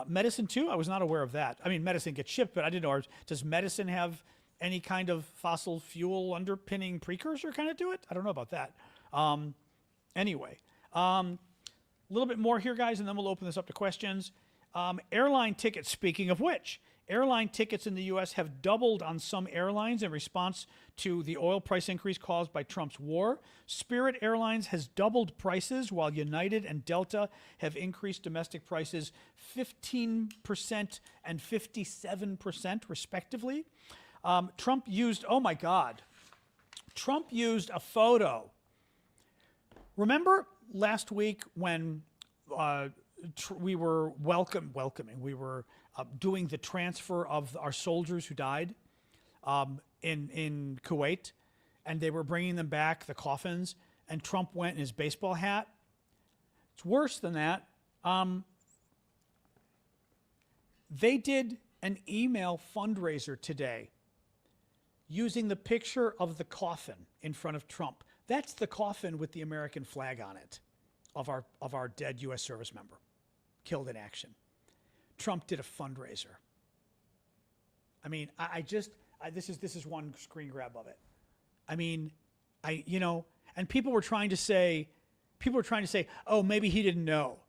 A: Medicine too, I was not aware of that. I mean, medicine gets shipped, but I didn't know, does medicine have any kind of fossil fuel underpinning precursor kind of to it? I don't know about that. Anyway, a little bit more here, guys, and then we'll open this up to questions. Airline tickets, speaking of which, airline tickets in the U.S. have doubled on some airlines in response to the oil price increase caused by Trump's war. Spirit Airlines has doubled prices, while United and Delta have increased domestic prices 15% and 57%, respectively. Trump used a photo. Remember last week when we were doing the transfer of our soldiers who died in Kuwait, and they were bringing them back, the coffins, and Trump went in his baseball hat? It's worse than that. They did an email fundraiser today using the picture of the coffin in front of Trump. That's the coffin with the American flag on it of our dead U.S. service member killed in action. Trump did a fundraiser. I mean, this is one screen grab of it. I mean, and people were trying to say, oh, maybe he didn't know.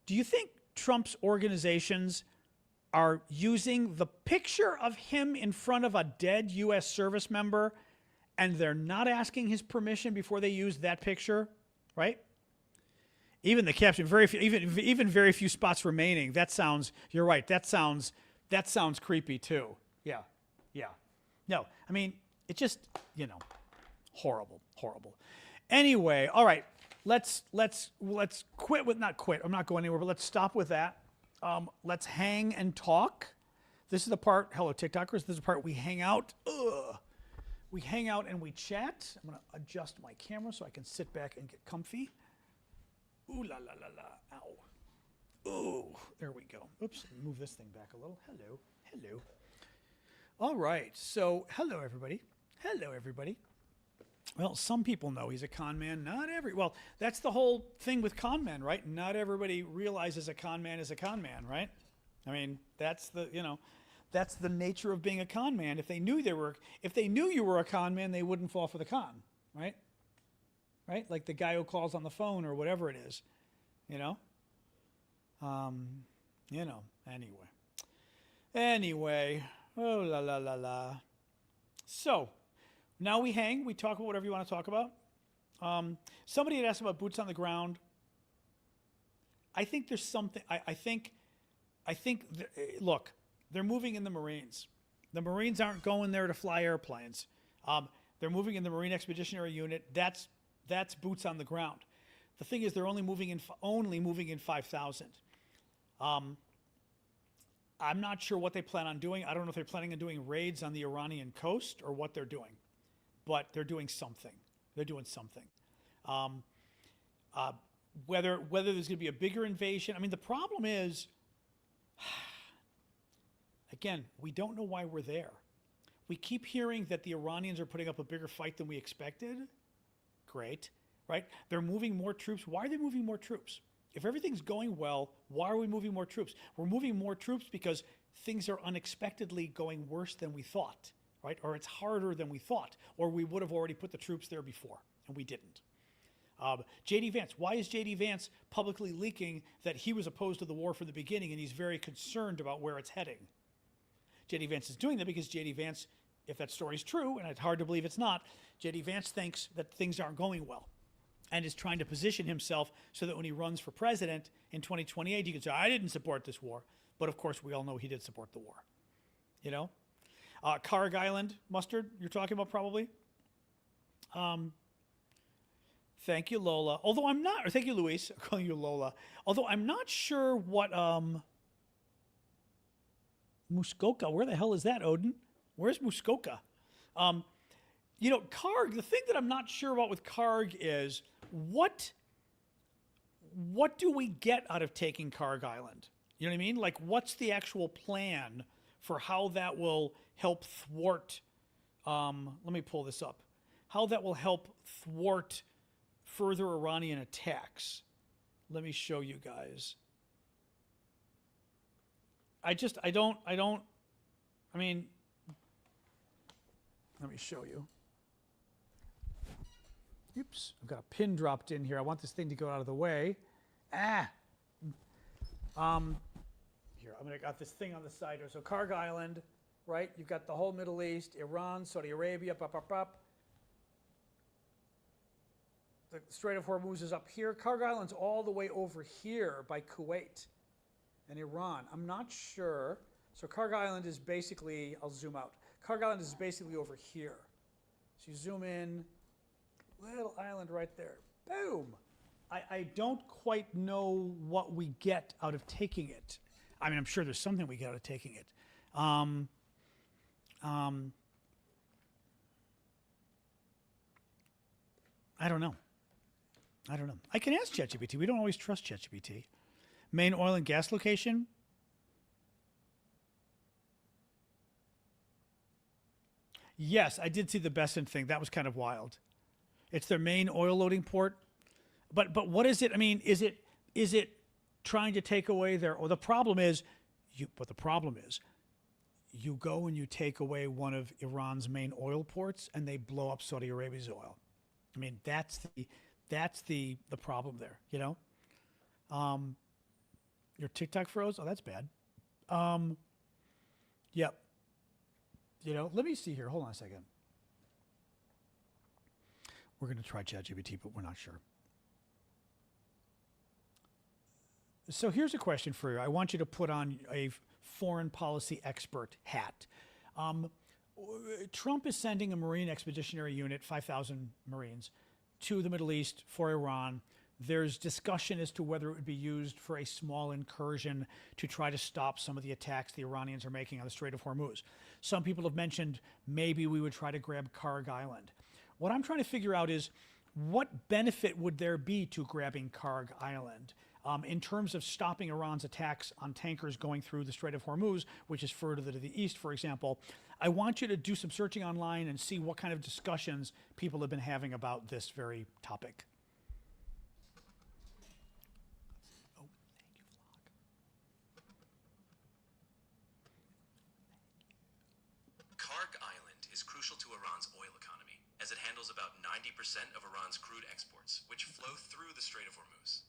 A: Do you think Trump's organizations are using the picture of him in front of a dead U.S. service member, and they're not asking his permission before they use that picture, right? Even the caption, even very few spots remaining. That sounds. You're right. That sounds creepy too. Yeah. No, I mean, it just, horrible. Anyway, all right. Let's quit with not quit. I'm not going anywhere, but let's stop with that. Let's hang and talk. This is the part. Hello, TikTokers. This is the part we hang out. We hang out and we chat. I'm going to adjust my camera so I can sit back and get comfy. Ooh la la la la. Ow. Ooh, there we go. Oops, move this thing back a little. Hello. All right. So, hello everybody. Well, some people know he's a con man. Well, that's the whole thing with con men, right? Not everybody realizes a con man is a con man, right? I mean, that's the nature of being a con man. If they knew you were a con man, they wouldn't fall for the con, right? Right? Like the guy who calls on the phone or whatever it is, Anyway, oh la la la la. So, now we hang. We talk about whatever you want to talk about. Somebody had asked about boots on the ground. I think there's something. Look, they're moving in the Marines. The Marines aren't going there to fly airplanes. They're moving in the Marine Expeditionary Unit. That's boots on the ground. The thing is, they're only moving in 5,000. I'm not sure what they plan on doing. I don't know if they're planning on doing raids on the Iranian coast or what they're doing, but they're doing something. Whether there's going to be a bigger invasion. I mean, the problem is, again, we don't know why we're there. We keep hearing that the Iranians are putting up a bigger fight than we expected. Great, right? They're moving more troops. Why are they moving more troops? If everything's going well, why are we moving more troops? We're moving more troops because things are unexpectedly going worse than we thought, right? Or it's harder than we thought, or we would have already put the troops there before, and we didn't. J.D. Vance, why is J.D. Vance publicly leaking that he was opposed to the war from the beginning and he's very concerned about where it's heading? J.D. Vance is doing that because J.D. Vance, if that story's true, and it's hard to believe it's not, J.D. Vance thinks that things aren't going well and is trying to position himself so that when he runs for president in 2028, he can say, I didn't support this war. But of course, we all know he did support the war. Kharg Island, Mustard, you're talking about probably? Thank you, Lola. Thank you, Luis. I'm calling you Lola. Although I'm not sure what, Muskoka, where the hell is that, Odin? Where's Muskoka? Karg, the thing that I'm not sure about with Karg is what do we get out of taking Karg Island? You know what I mean? Like, what's the actual plan for how that will help thwart, let me pull this up, how that will help thwart further Iranian attacks. Let me show you guys. Let me show you. Oops, I've got a pin dropped in here. I want this thing to go out of the way. Here, I got this thing on the side here. So Karg Island, right? You've got the whole Middle East, Iran, Saudi Arabia, The Strait of Hormuz is up here. Karg Island's all the way over here by Kuwait and Iran. I'm not sure. So Karg Island is basically, I'll zoom out. Karg Island is basically over here. So you zoom in, little island right there. Boom. I don't quite know what we get out of taking it. I mean, I'm sure there's something we get out of taking it. I don't know. I can ask ChatGPT. We don't always trust ChatGPT. Main oil and gas location? Yes, I did see the Besson thing. That was kind of wild. It's their main oil loading port. But what is it? I mean, is it trying to take away their, or the problem is you go and you take away one of Iran's main oil ports and they blow up Saudi Arabia's oil. I mean, that's the problem there, you know? Your TikTok froze? Oh, that's bad. Yep. You know, let me see here. Hold on a second. We're going to try ChatGPT, but we're not sure. So here's a question for you. I want you to put on a foreign policy expert hat. Trump is sending a Marine expeditionary unit, 5,000 Marines, to the Middle East for Iran. There's discussion as to whether it would be used for a small incursion to try to stop some of the attacks the Iranians are making on the Strait of Hormuz. Some people have mentioned maybe we would try to grab Karg Island. What I'm trying to figure out is what benefit would there be to grabbing Karg Island in terms of stopping Iran's attacks on tankers going through the Strait of Hormuz, which is further to the east, for example. I want you to do some searching online and see what kind of discussions people have been having about this very topic.
B: Karg Island is crucial to Iran's oil economy, as it handles about 90% of Iran's crude exports, which flow through the Strait of Hormuz.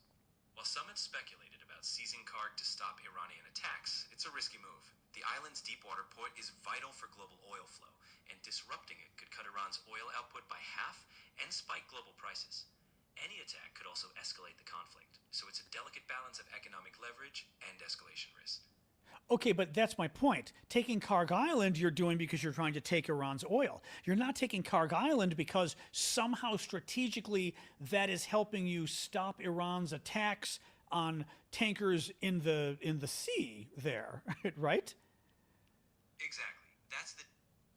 B: While some had speculated about seizing Karg to stop Iranian attacks, it's a risky move. The island's deepwater port is vital for global oil flow, and disrupting it could cut Iran's oil output by half and spike global prices. Any attack could also escalate the conflict, so it's a delicate balance of economic leverage and escalation risk.
A: Okay, but that's my point. Taking Karg Island, you're doing because you're trying to take Iran's oil. You're not taking Karg Island because somehow strategically that is helping you stop Iran's attacks on tankers in the sea there, right?
B: Exactly.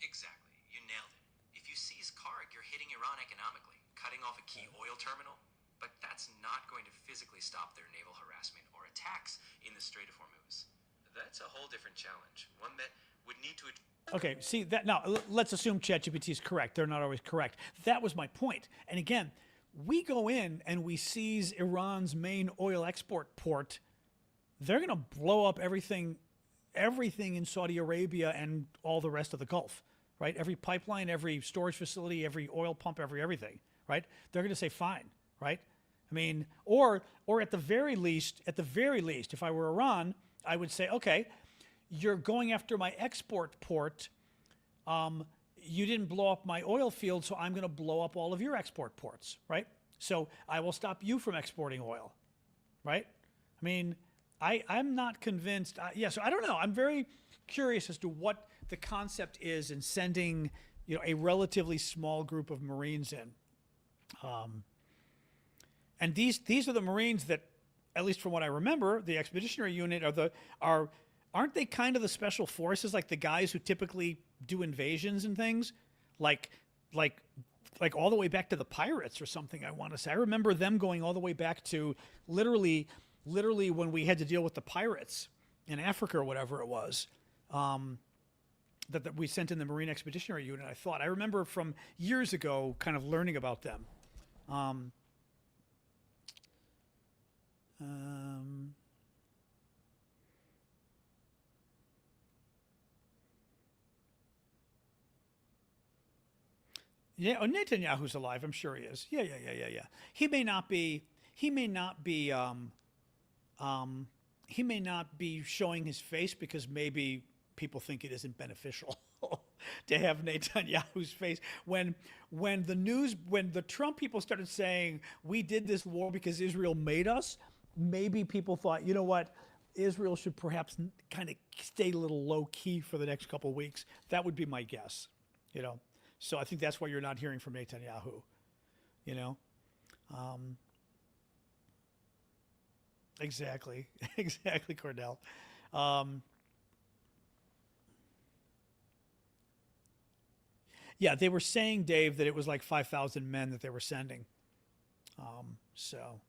B: Exactly. You nailed it. If you seize Karg, you're hitting Iran economically, cutting off a key oil terminal, but that's not going to physically stop their naval harassment or attacks in the Strait of Hormuz. That's a whole different challenge, one that would need to...
A: Okay, see that now. Let's assume ChatGPT is correct. They're not always correct. That was my point. And again, we go in and we seize Iran's main oil export port. They're going to blow up everything in Saudi Arabia and all the rest of the Gulf, right? Every pipeline, every storage facility, every oil pump, everything, right? They're going to say fine, right? I mean, or at the very least, if I were Iran, I would say, okay, you're going after my export port. You didn't blow up my oil field, so I'm going to blow up all of your export ports, right? So I will stop you from exporting oil, right? I mean, I'm not convinced. So I don't know. I'm very curious as to what the concept is in sending, a relatively small group of Marines in. And these are the Marines that, at least from what I remember, the expeditionary unit aren't they kind of the special forces, like the guys who typically do invasions and things, like all the way back to the pirates or something. I want to say I remember them going all the way back to literally when we had to deal with the pirates in Africa or whatever it was. That we sent in the Marine Expeditionary Unit. I remember from years ago, kind of learning about them. Yeah, Netanyahu's alive. I'm sure he is. Yeah. He may not be showing his face because maybe people think it isn't beneficial to have Netanyahu's face. When the Trump people started saying we did this war because Israel made us, maybe people thought, you know what, Israel should perhaps kind of stay a little low key for the next couple of weeks. That would be my guess, So I think that's why you're not hearing from Netanyahu, Exactly, Cordell. Yeah, they were saying, Dave, that it was like 5,000 men that they were sending. So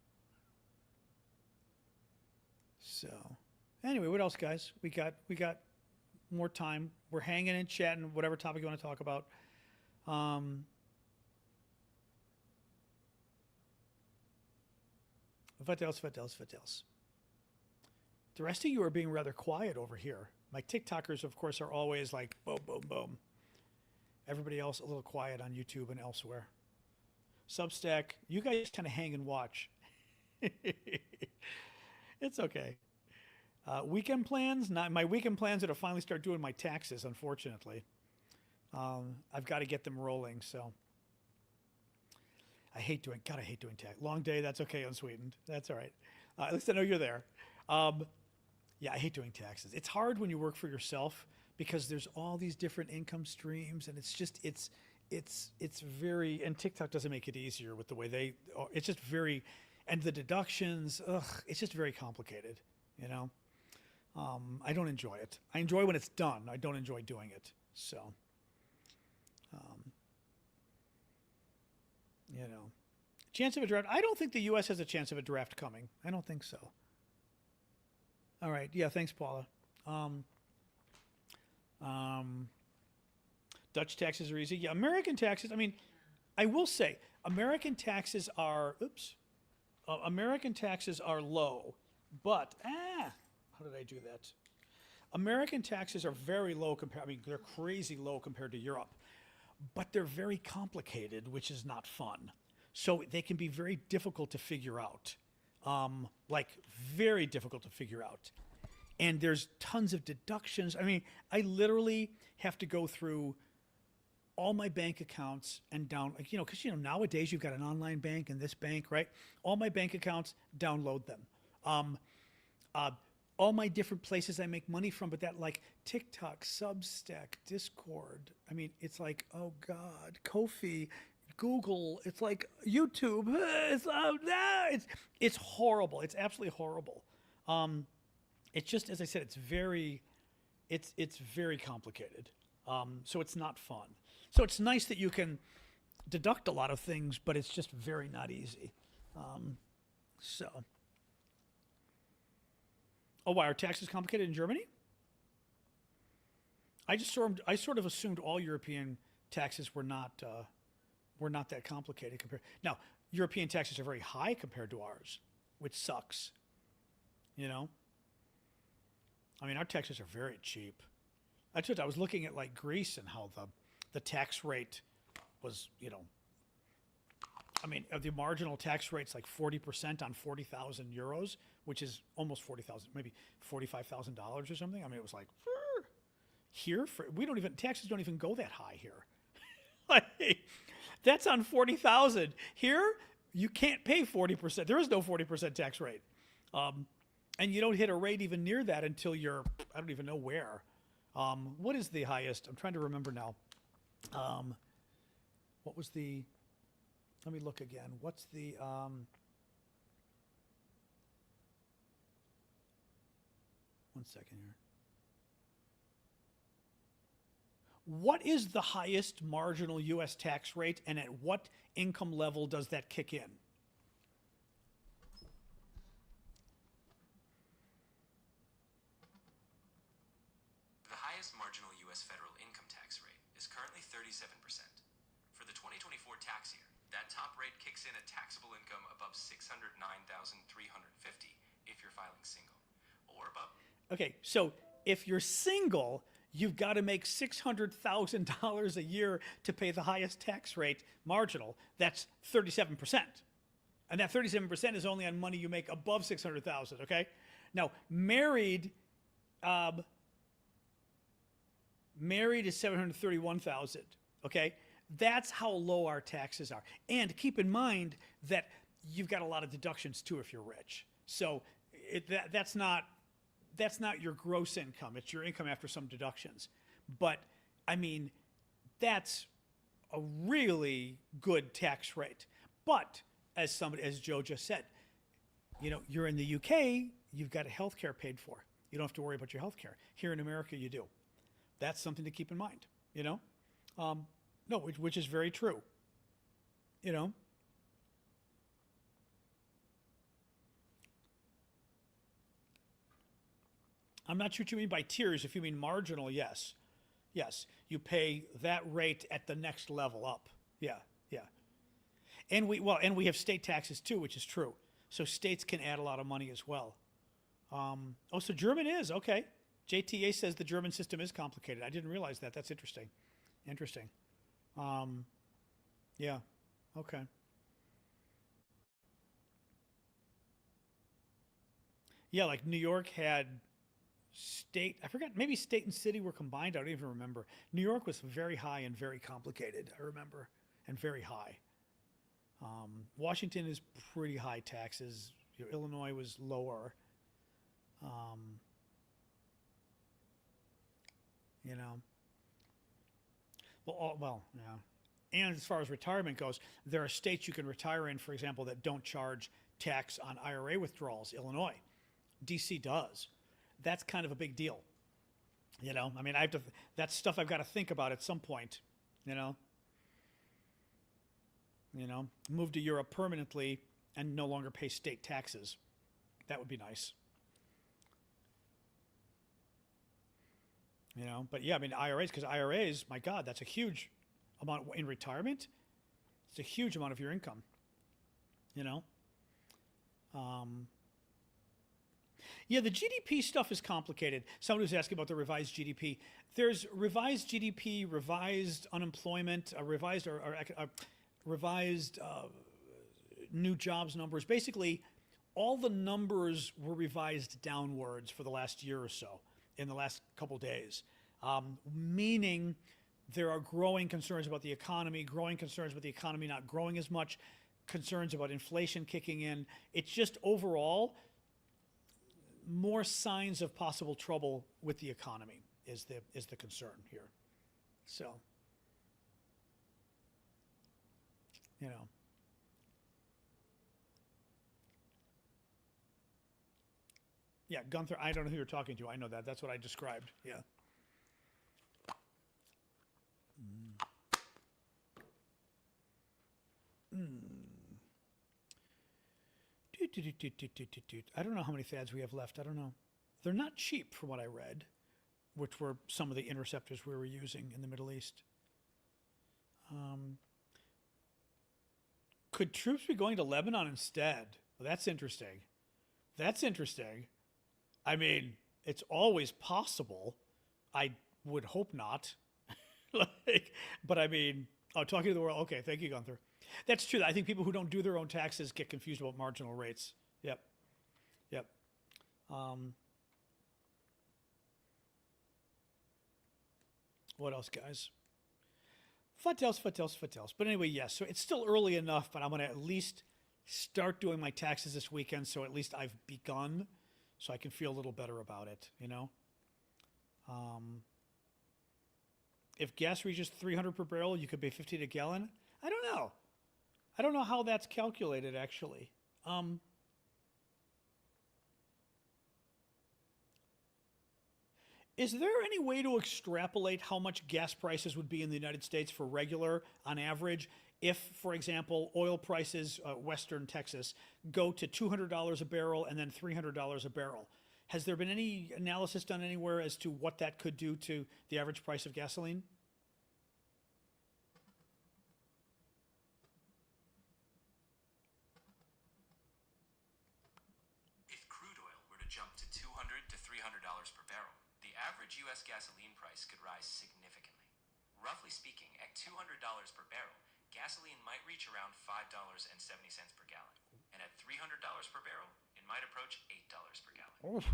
A: anyway, what else, guys? We got more time. We're hanging and chatting, whatever topic you want to talk about. What else? The rest of you are being rather quiet over here. My TikTokers, of course, are always like boom, boom, boom. Everybody else a little quiet on YouTube and elsewhere. Substack, you guys kind of hang and watch. It's okay. Weekend plans? My weekend plans are to finally start doing my taxes, unfortunately. I've got to get them rolling, so. I hate doing tax. Long day, that's okay, unsweetened. That's all right. At least I know you're there. Yeah, I hate doing taxes. It's hard when you work for yourself because there's all these different income streams, and it's just, it's very, and TikTok doesn't make it easier with the way it's just very, and the deductions, it's just very complicated, you know? I don't enjoy it. I enjoy when it's done. I don't enjoy doing it. So, you know, chance of a draft. I don't think the U.S. has a chance of a draft coming. I don't think so. All right. Yeah. Thanks, Paula. Dutch taxes are easy. Yeah. American taxes. I mean, I will say American taxes are, American taxes are low, but, how did I do that? American taxes are very low compared, I mean, they're crazy low compared to Europe, but they're very complicated, which is not fun. So they can be very difficult to figure out, like very difficult to figure out. And there's tons of deductions. I mean, I literally have to go through all my bank accounts and you know, because, you know, nowadays you've got an online bank and this bank, right? All my bank accounts, download them. All my different places I make money from, but that like TikTok, Substack, Discord. I mean, it's like, oh God, Ko-fi, Google. It's like YouTube. It's horrible. It's absolutely horrible. It's just, as I said, it's very complicated. So it's not fun. So it's nice that you can deduct a lot of things, but it's just very not easy. Oh, why are taxes complicated in Germany? I sort of assumed all European taxes were not that complicated compared. Now, European taxes are very high compared to ours, which sucks. You know, I mean, our taxes are very cheap. I was looking at like Greece and how the tax rate was, you know, I mean, the marginal tax rate's like 40% on 40,000 euros, which is almost 40,000, maybe $45,000 or something. I mean, it was like, here, taxes don't even go that high here. Like, that's on 40,000. Here, you can't pay 40%. There is no 40% tax rate. And you don't hit a rate even near that until you're, I don't even know where. What is the highest? I'm trying to remember now. What was the... Let me look again. What's the, one second here. What is the highest marginal U.S. tax rate, and at what income level does that kick in?
B: The highest marginal U.S. federal income tax rate is currently 37%. For the 2024 tax year, that top rate kicks in at taxable income above $609,350 if you're filing single or above.
A: Okay, so if you're single, you've got to make $600,000 a year to pay the highest tax rate marginal. That's 37%. And that 37% is only on money you make above $600,000, okay? Now, married is $731,000, okay? That's how low our taxes are. And keep in mind that you've got a lot of deductions too if you're rich. So that's not your gross income. It's your income after some deductions. But I mean, that's a really good tax rate. But as Joe just said, you know, you're in the UK, you've got health care paid for. You don't have to worry about your health care. Here in America, you do. That's something to keep in mind, you know? No, which is very true, you know? I'm not sure what you mean by tiers. If you mean marginal, yes. Yes, you pay that rate at the next level up. Yeah, yeah. And we have state taxes too, which is true. So states can add a lot of money as well. So German is okay. JTA says the German system is complicated. I didn't realize that. That's interesting. Interesting. Yeah. Okay. Yeah, like New York had state, I forgot, maybe state and city were combined. I don't even remember. New York was very high and very complicated, I remember, and very high. Washington is pretty high taxes. Illinois was lower. You know. Well, yeah. And as far as retirement goes, there are states you can retire in, for example, that don't charge tax on IRA withdrawals. Illinois. DC does. That's kind of a big deal. You know, I mean, that's stuff I've got to think about at some point, you know. Move to Europe permanently and no longer pay state taxes. That would be nice. But yeah, I mean, because IRAs, my God, that's a huge amount in retirement. It's a huge amount of your income, Yeah, the GDP stuff is complicated. Someone was asking about the revised GDP. There's revised GDP, revised unemployment, revised new jobs numbers. Basically, all the numbers were revised downwards for the last year or so, in the last couple days, meaning there are growing concerns about the economy, not growing as much, concerns about inflation kicking in. It's just overall more signs of possible trouble with the economy is the concern here. So, Yeah, Gunther, I don't know who you're talking to. I know that. That's what I described. Yeah. I don't know how many THAADs we have left. I don't know. They're not cheap from what I read, which were some of the interceptors we were using in the Middle East. Could troops be going to Lebanon instead? Well, that's interesting. I mean, it's always possible. I would hope not. But I mean, talking to the world. Okay, thank you, Gunther. That's true. I think people who don't do their own taxes get confused about marginal rates. Yep. What else, guys? What else? But anyway, yes. So it's still early enough, but I'm going to at least start doing my taxes this weekend, so at least I've begun, so I can feel a little better about it, If gas reaches 300 per barrel, you could pay 50 a gallon. I don't know how that's calculated, actually. Is there any way to extrapolate how much gas prices would be in the United States for regular, on average, if, for example, oil prices, Western Texas, go to $200 a barrel and then $300 a barrel? Has there been any analysis done anywhere as to what that could do to the average price of gasoline?
B: Jump to $200 to $300 per barrel, the average U.S. gasoline price could rise significantly. Roughly speaking, at $200 per barrel, gasoline might reach around $5.70 per gallon. And at $300 per barrel, it might approach $8 per gallon.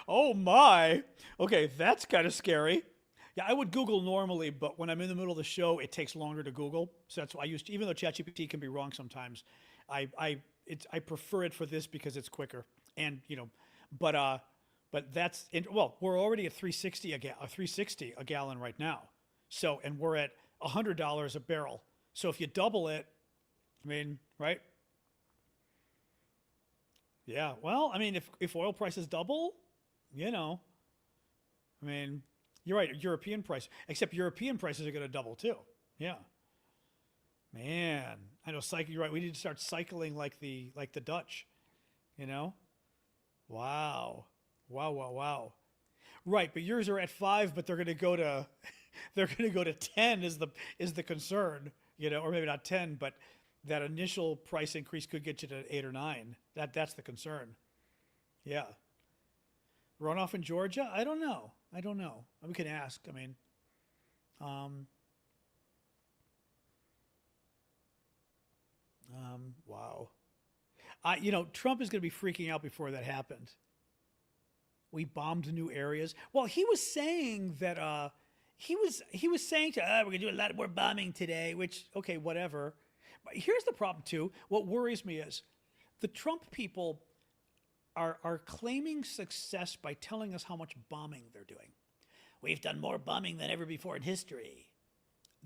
A: Oh my. Okay, that's kind of scary. Yeah, I would Google normally, but when I'm in the middle of the show, it takes longer to Google. So that's why I even though ChatGPT can be wrong sometimes, I prefer it for this because it's quicker, and but that's we're already at $3.60 a gallon right now, so and we're at $100 a barrel. So if you double it, I mean, right? Yeah. Well, I mean, if oil prices double, I mean, you're right. European price, except European prices are going to double too. Yeah. Man, I know you're right. We need to start cycling like the Dutch, Wow. Right, but yours are at 5, but they're going to go to they're going to go to 10 is the concern, or maybe not 10, but that initial price increase could get you to 8 or 9. That's the concern. Yeah. Runoff in Georgia? I don't know. We can ask. I mean, wow. Trump is going to be freaking out before that happened. We bombed new areas. Well, he was saying that he was saying we're going to do a lot more bombing today, which, okay, whatever. But here's the problem too. What worries me is the Trump people are claiming success by telling us how much bombing they're doing. We've done more bombing than ever before in history.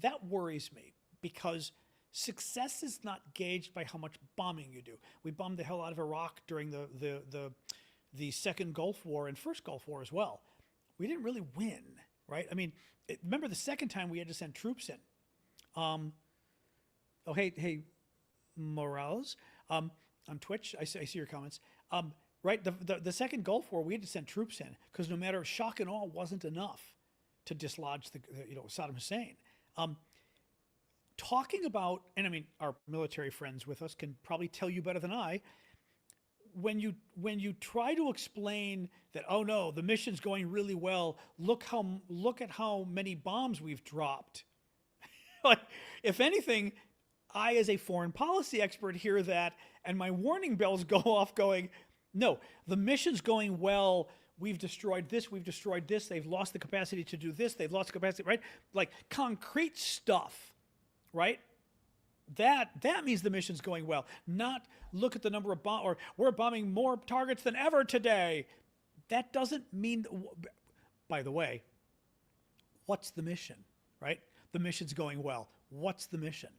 A: That worries me because success is not gauged by how much bombing you do. We bombed the hell out of Iraq during the second Gulf War and first Gulf War as well. We didn't really win, right? I mean, remember the second time we had to send troops in. Hey, Morales, on Twitch, I see your comments. Right, the second Gulf War, we had to send troops in because no matter shock and awe wasn't enough to dislodge Saddam Hussein. Talking about, and I mean, our military friends with us can probably tell you better than I. When you try to explain that, oh no, the mission's going really well. Look at how many bombs we've dropped. Like, if anything, I as a foreign policy expert hear that, and my warning bells go off, going, no, the mission's going well. We've destroyed this. They've lost the capacity to do this. They've lost the capacity, right? Like concrete stuff, right? That means the mission's going well. Not look at the number of or we're bombing more targets than ever today. That doesn't mean. By the way, what's the mission, right? The mission's going well. What's the mission?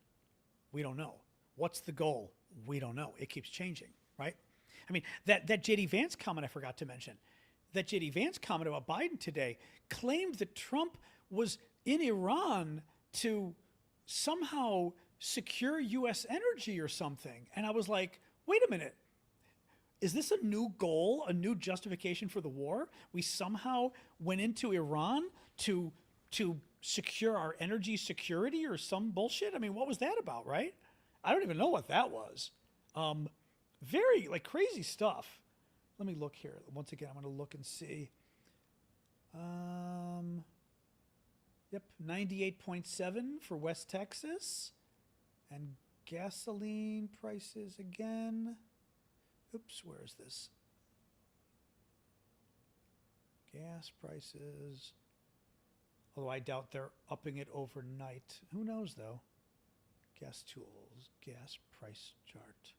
A: We don't know. What's the goal? We don't know. It keeps changing, right? I mean, that J.D. Vance comment I forgot to mention. That J.D. Vance comment about Biden today claimed that Trump was in Iran to somehow secure U.S. energy or something. And I was like, wait a minute. Is this a new goal, a new justification for the war? We somehow went into Iran to secure our energy security or some bullshit? I mean, what was that about, right? I don't even know what that was. Very, crazy stuff. Let me look here. Once again, I'm going to look and see. Yep, 98.7 for West Texas. And gasoline prices again. Oops, where is this? Gas prices. Although I doubt they're upping it overnight. Who knows, though? Gas tools, gas price chart.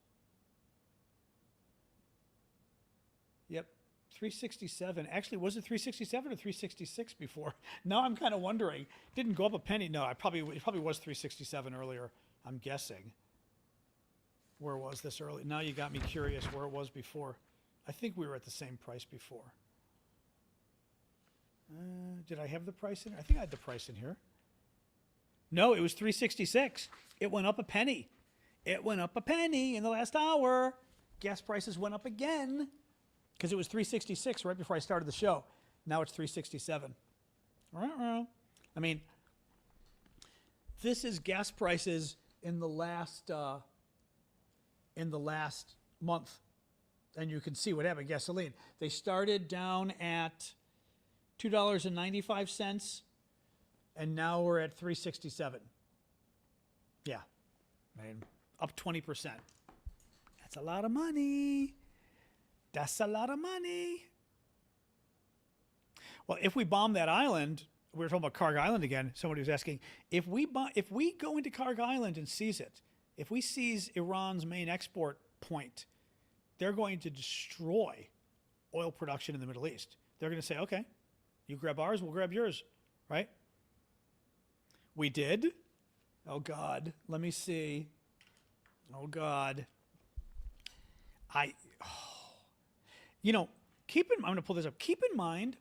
A: Yep, 367. Actually, was it 367 or 366 before? Now I'm kind of wondering. Didn't go up a penny. No, it probably was 367 earlier, I'm guessing. Where was this early? Now you got me curious where it was before. I think we were at the same price before. Did I have the price in here? I think I had the price in here. No, it was 366. It went up a penny. It went up a penny in the last hour. Gas prices went up again because it was 366 right before I started the show. Now it's 367. I mean, this is gas prices in the last month, and you can see what happened. Gasoline. They started down at $2.95, and now we're at 367. Yeah, I mean, up 20%. That's a lot of money. That's a lot of money. Well, if we bomb that island, we were talking about Karg Island again. Somebody was asking, if we go into Karg Island and seize it, if we seize Iran's main export point, they're going to destroy oil production in the Middle East. They're going to say, okay, you grab ours, we'll grab yours, right? We did. Oh, God. Let me see. Oh, God. I'm going to pull this up. Keep in mind,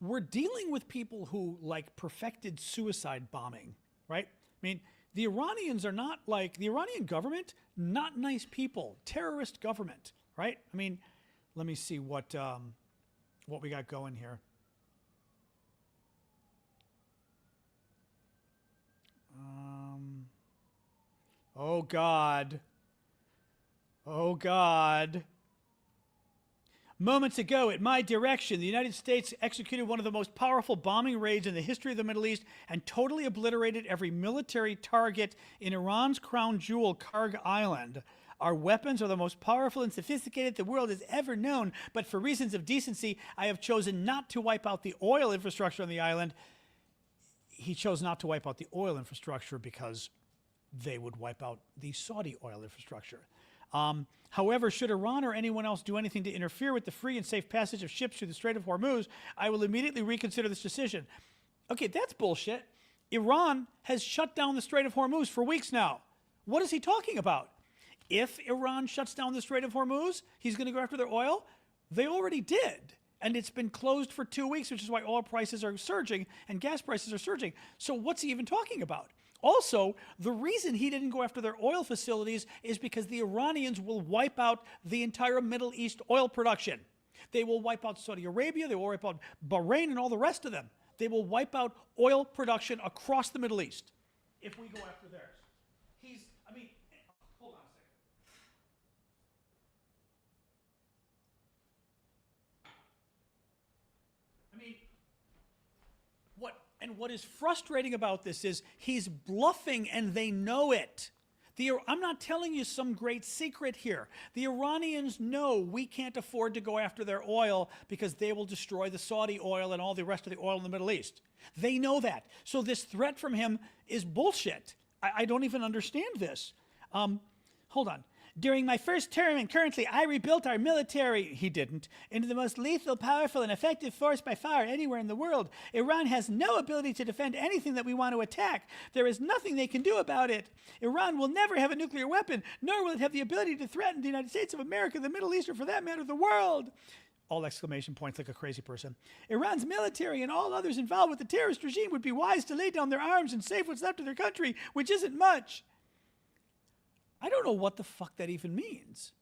A: we're dealing with people who, perfected suicide bombing, right? I mean, the Iranians are not the Iranian government, not nice people, terrorist government, right? I mean, let me see what we got going here. Oh, God. Oh, God. Moments ago, at my direction, the United States executed one of the most powerful bombing raids in the history of the Middle East and totally obliterated every military target in Iran's crown jewel, Kharg Island. Our weapons are the most powerful and sophisticated the world has ever known, but for reasons of decency, I have chosen not to wipe out the oil infrastructure on the island. He chose not to wipe out the oil infrastructure because they would wipe out the Saudi oil infrastructure. However, should Iran or anyone else do anything to interfere with the free and safe passage of ships through the Strait of Hormuz, I will immediately reconsider this decision. Okay, that's bullshit. Iran has shut down the Strait of Hormuz for weeks now. What is he talking about? If Iran shuts down the Strait of Hormuz, he's going to go after their oil? They already did. And it's been closed for 2 weeks, which is why oil prices are surging and gas prices are surging. So what's he even talking about? Also, the reason he didn't go after their oil facilities is because the Iranians will wipe out the entire Middle East oil production. They will wipe out Saudi Arabia, they will wipe out Bahrain and all the rest of them. They will wipe out oil production across the Middle East if we go after theirs. Hold on a second. What is frustrating about this is he's bluffing and they know it. I'm not telling you some great secret here. The Iranians know we can't afford to go after their oil because they will destroy the Saudi oil and all the rest of the oil in the Middle East. They know that. So this threat from him is bullshit. I don't even understand this. Hold on. During my first term and currently, I rebuilt our military, he didn't, into the most lethal, powerful, and effective force by far anywhere in the world. Iran has no ability to defend anything that we want to attack. There is nothing they can do about it. Iran will never have a nuclear weapon, nor will it have the ability to threaten the United States of America, the Middle East, or for that matter, the world. All exclamation points like a crazy person. Iran's military and all others involved with the terrorist regime would be wise to lay down their arms and save what's left of their country, which isn't much. I don't know what the fuck that even means.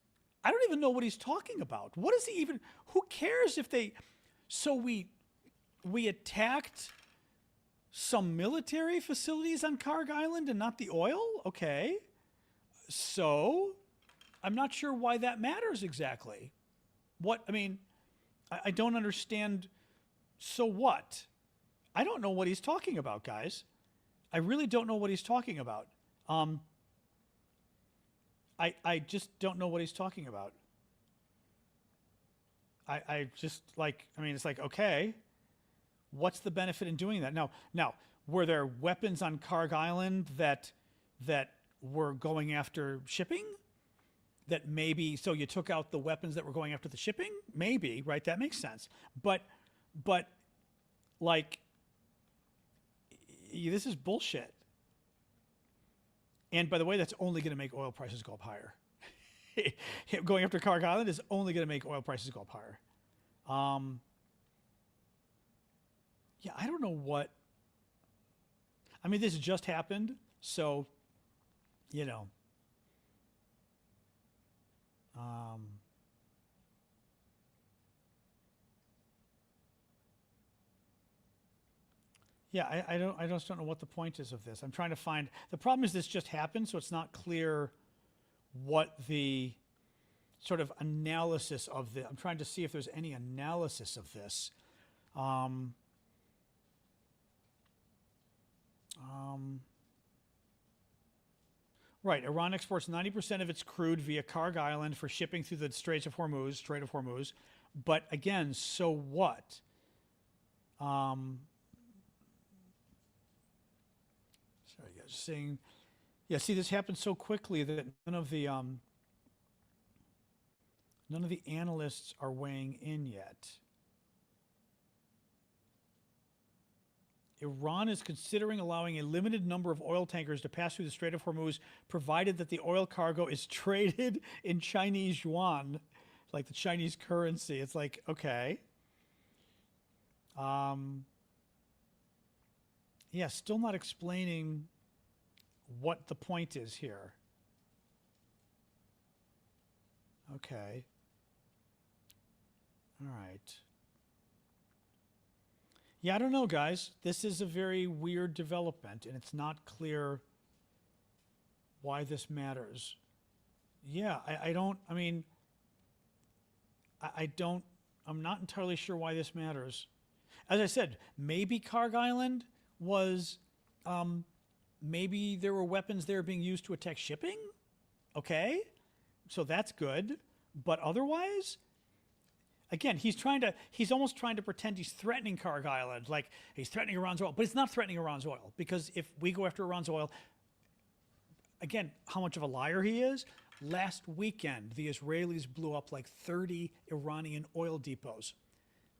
A: I don't even know what he's talking about. What is he even, who cares if they, so we attacked some military facilities on Karg Island and not the oil? Okay. So, I'm not sure why that matters exactly. I don't understand, so what? I don't know what he's talking about, guys. I really don't know what he's talking about. I just don't know what he's talking about. It's like, okay, what's the benefit in doing that? Now, were there weapons on Karg Island that were going after shipping? That maybe, so you took out the weapons that were going after the shipping? Maybe, right? That makes sense. But like, this is bullshit. And by the way, that's only going to make oil prices go up higher. Going after Karg Island is only going to make oil prices go up higher. Yeah, I don't know what. This just happened, so, you know. Yeah, I just don't know what the point is of this. I'm trying to find, the problem is this just happened, so it's not clear what the sort of analysis of the, I'm trying to see if there's any analysis of this. Right, Iran exports 90% of its crude via Karg Island for shipping through the Strait of Hormuz. But again, so what? Sorry, guys. Saying, yeah. See, this happened so quickly that none of the analysts are weighing in yet. Iran is considering allowing a limited number of oil tankers to pass through the Strait of Hormuz, provided that the oil cargo is traded in Chinese yuan, like the Chinese currency. It's like, okay. Yeah, still not explaining what the point is here. Okay. All right. Yeah, I don't know, guys. This is a very weird development, and it's not clear why this matters. Yeah, I don't, I mean, I don't, I'm not entirely sure why this matters. As I said, maybe Karg Island was, maybe there were weapons there being used to attack shipping. Okay, so that's good. But otherwise, again, he's almost trying to pretend he's threatening Karg Island, like he's threatening Iran's oil, but it's not threatening Iran's oil, because if we go after Iran's oil, again, how much of a liar he is. Last weekend, the Israelis blew up like 30 Iranian oil depots.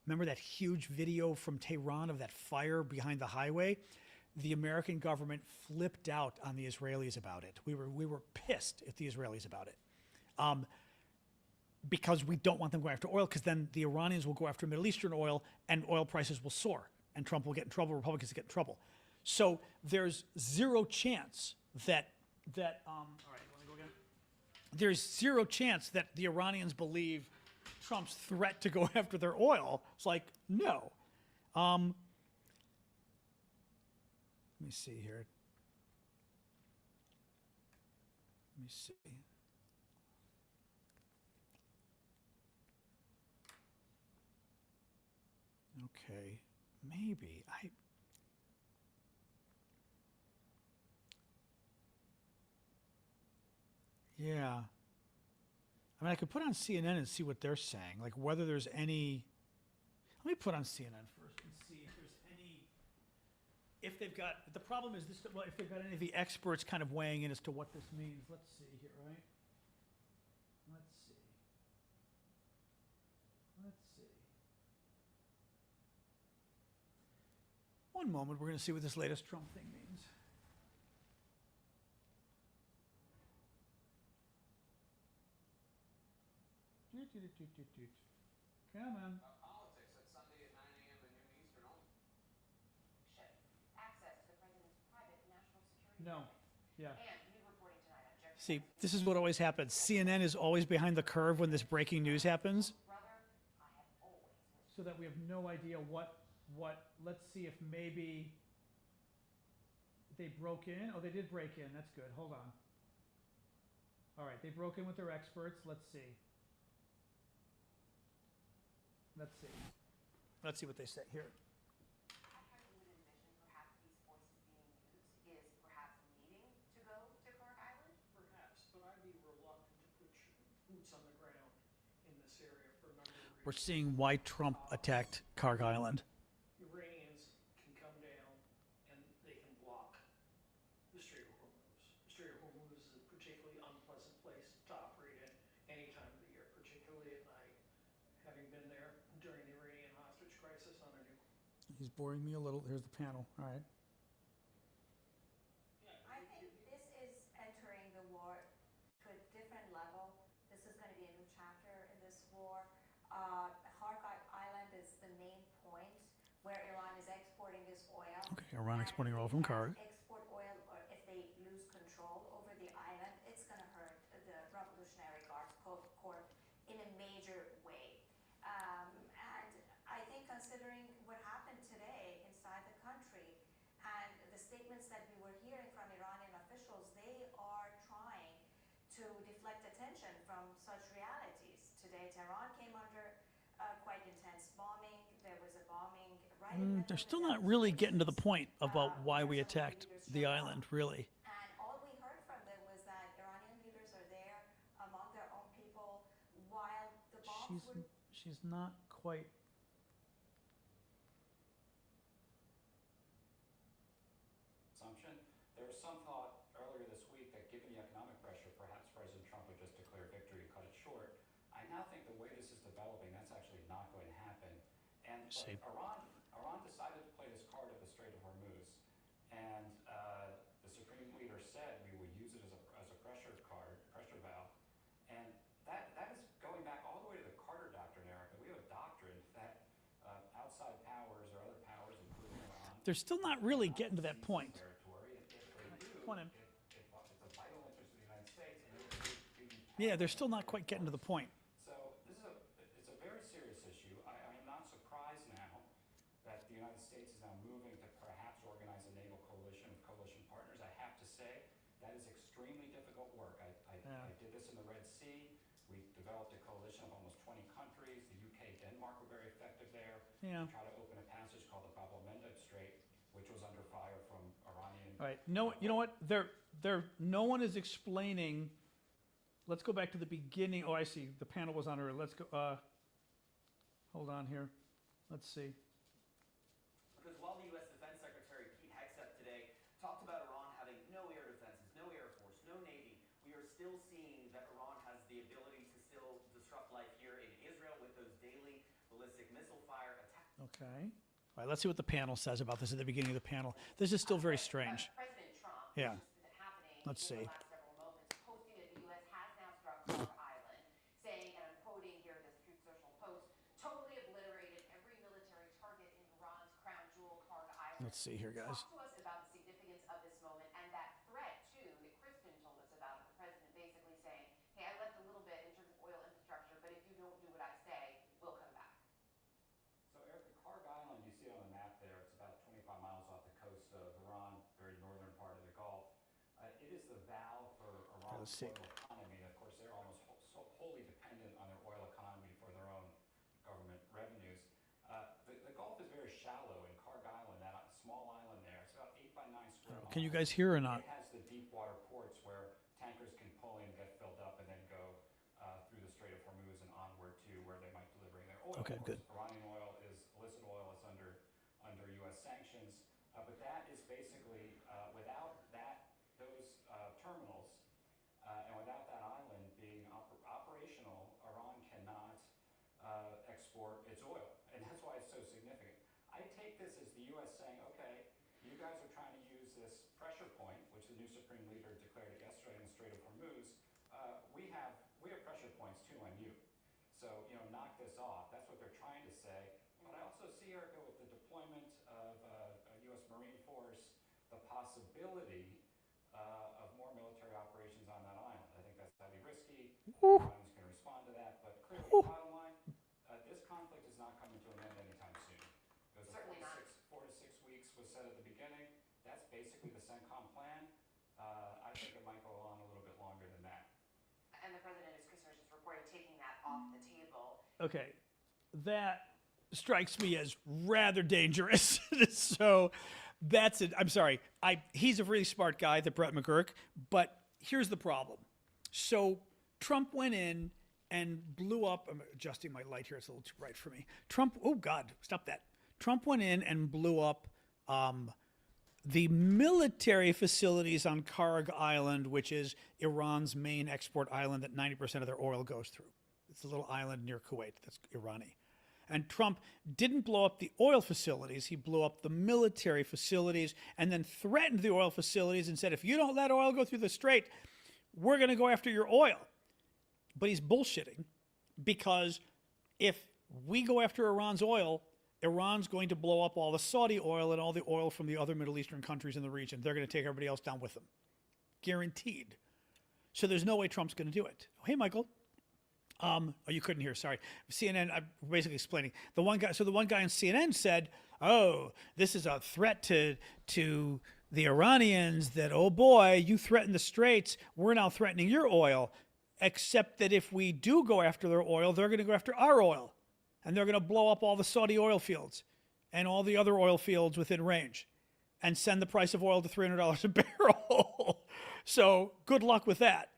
A: Remember that huge video from Tehran of that fire behind the highway? The American government flipped out on the Israelis about it. We were pissed at the Israelis about it. Because we don't want them going after oil, because then the Iranians will go after Middle Eastern oil and oil prices will soar and Trump will get in trouble, Republicans get in trouble. So there's zero chance that all right, you want to go again? There's zero chance that the Iranians believe Trump's threat to go after their oil. It's like, no. Let me see here. Let me see. Okay, maybe. Yeah. I mean, I could put on CNN and see what they're saying, like whether there's any. Let me put on CNN first and see if there's any. If they've got, the problem is this, well, if they've got any of the experts kind of weighing in as to what this means. Let's see here, right? Let's see. Let's see. One moment, we're going to see what this latest Trump thing means. Come on.
G: Politics at Sunday at 9 a.m. and noon Eastern only. Access to the president's private national security.
A: No. Yeah.
G: And new reporting tonight on Jeff.
A: See, this is what always happens. CNN is always behind the curve when this breaking news happens.
G: Brother, I have always missed
A: So that we have no idea what, let's see if maybe they broke in. Oh, they did break in. That's good. Hold on. All right, they broke in with their experts. Let's see. Let's see. Let's see what they say here.
G: I kind of would envision perhaps these forces being used is perhaps needing to go to Kharg Island.
H: Perhaps, but I'd be reluctant to put boots on the ground in this area for a number of reasons.
A: We're seeing why Trump attacked Karg Island.
H: Iranians can come down and they can block the Strait of Hormuz. The Strait of Hormuz is a particularly unpleasant place to operate in any time of the year, particularly at night. Having been there during the Iranian hostage crisis on a nuclear.
A: He's boring me a little. Here's the panel. All right.
G: I think this is entering the war to a different level. This is going to be a new chapter in this war. Kharg Island is the main point where Iran is exporting this oil.
A: Okay, Iran exporting oil from Karg.
G: Export oil, or if they lose control over the island, it's going to hurt the Revolutionary Guards Corps in a major way. And I think considering what happened today inside the country and the statements that we were hearing from Iranian officials, they are trying to deflect attention from such realities. Today, Tehran came under quite intense bombing. There was a bombing right in the
A: They're still not really getting to the point about why we attacked the island, really.
G: And all we heard from them was that Iranian leaders are there among their own people while the bombs were...
A: She's not quite.
I: Assumption. There was some thought earlier this week that given the economic pressure, perhaps President Trump would just declare victory and cut it short. I now think the way this is developing, that's actually not going to happen. And Iran decided to play this card at the Strait of Hormuz, and the Supreme Leader said we will use it as a pressure card, pressure valve, and that is going back all the way to the Carter Doctrine era. We have a doctrine that outside powers or other powers, including Iran,
A: They're still not really getting to that point. Yeah, they're still not quite getting to the point.
I: So it's a very serious issue. I am not surprised now that the United States is now moving to perhaps organize a naval coalition with coalition partners. I have to say that is extremely
A: Yeah.
I: They did this in the Red Sea. We developed a coalition of almost 20 countries. The UK, Denmark were very effective there.
A: Yeah.
I: To try to open a passage called the Strait, which was under fire from Iranian.
A: All right. No, you know what? No one is explaining. Let's go back to the beginning. Oh, I see. The panel was on earlier. Let's go. Hold on here. Let's see.
J: Because while the U.S. Defense Secretary Pete Hegseth today talked about Iran having no air defenses, no air force, no navy, we are still seeing that Iran has the ability to still disrupt life here in Israel with those daily ballistic missile fire attacks.
A: Okay. All right. Let's see what the panel says about this at the beginning of the panel. This is still very strange.
G: President Trump,
A: Yeah.
G: which has been happening
A: Let's see.
G: in the last several moments, posting that the U.S. has now struck Kharg Island, saying, and I'm quoting here this Truth Social post, totally obliterated every military target in Iran's crown jewel, Kharg Island.
A: Let's see here, guys.
G: Talk to us about the significance of this moment and that threat, too, that Kristen told us about, the president basically saying, hey, I left a little bit in terms of oil infrastructure, but if you don't do what I say, we'll come back.
I: So, Eric, the Karg Island, you see it on the map there. It's about 25 miles off the coast of Iran, very northern part of the Gulf. It is the valve for Iran's
A: Let's see.
I: oil economy. Of course, they're almost wholly dependent on their oil economy for their own government revenues. The Gulf is very shallow in Karg Island, that small island there. It's about 8 by 9 square miles.
A: Can you guys hear or not?
I: It has the deep water ports where tankers can pull in, get filled up, and then go through the Strait of Hormuz and onward to where they might deliver their oil.
A: Okay,
I: Of
A: good.
I: course, Iranian oil is illicit oil. It's under U.S. sanctions. But that is basically without those terminals and without that island being operational, Iran cannot export its oil, and that's why it's so significant. I take this as the U.S. saying, okay, you guys are trying to use this pressure point, which the new supreme leader declared it yesterday in the Strait of Hormuz. We have pressure points too on you. So, knock this off. That's what they're trying to say. But I also see, Erica, with the deployment of a U.S. Marine Force, the possibility of more military operations on that island. I think that's highly risky. Iranians can respond to that. But clearly, bottom line, this conflict is not coming to an end anytime soon. It was
G: Certainly not.
I: 4 to 6 weeks was said at the beginning. That's basically the CENTCOM plan. I think it might go on a little bit longer than that.
G: And the president, as Kristen was just reporting, taking that off the table.
A: Okay. That strikes me as rather dangerous. So that's it. I'm sorry. He's a really smart guy, the Brett McGurk, but here's the problem. So Trump went in and blew up. I'm adjusting my light here. It's a little too bright for me. Oh God, stop that. Trump went in and blew up the military facilities on Karg Island, which is Iran's main export island that 90% of their oil goes through. It's a little island near Kuwait that's Irani. And Trump didn't blow up the oil facilities. He blew up the military facilities and then threatened the oil facilities and said, if you don't let oil go through the strait, we're going to go after your oil. But he's bullshitting, because if we go after Iran's oil, Iran's going to blow up all the Saudi oil and all the oil from the other Middle Eastern countries in the region. They're going to take everybody else down with them. Guaranteed. So there's no way Trump's going to do it. Oh, hey, Michael. Oh, you couldn't hear. Sorry. CNN, I'm basically explaining. The one guy on CNN said, oh, this is a threat to the Iranians that, oh boy, you threaten the straits. We're now threatening your oil. Except that if we do go after their oil, they're going to go after our oil. And they're going to blow up all the Saudi oil fields and all the other oil fields within range and send the price of oil to $300 a barrel. So good luck with that.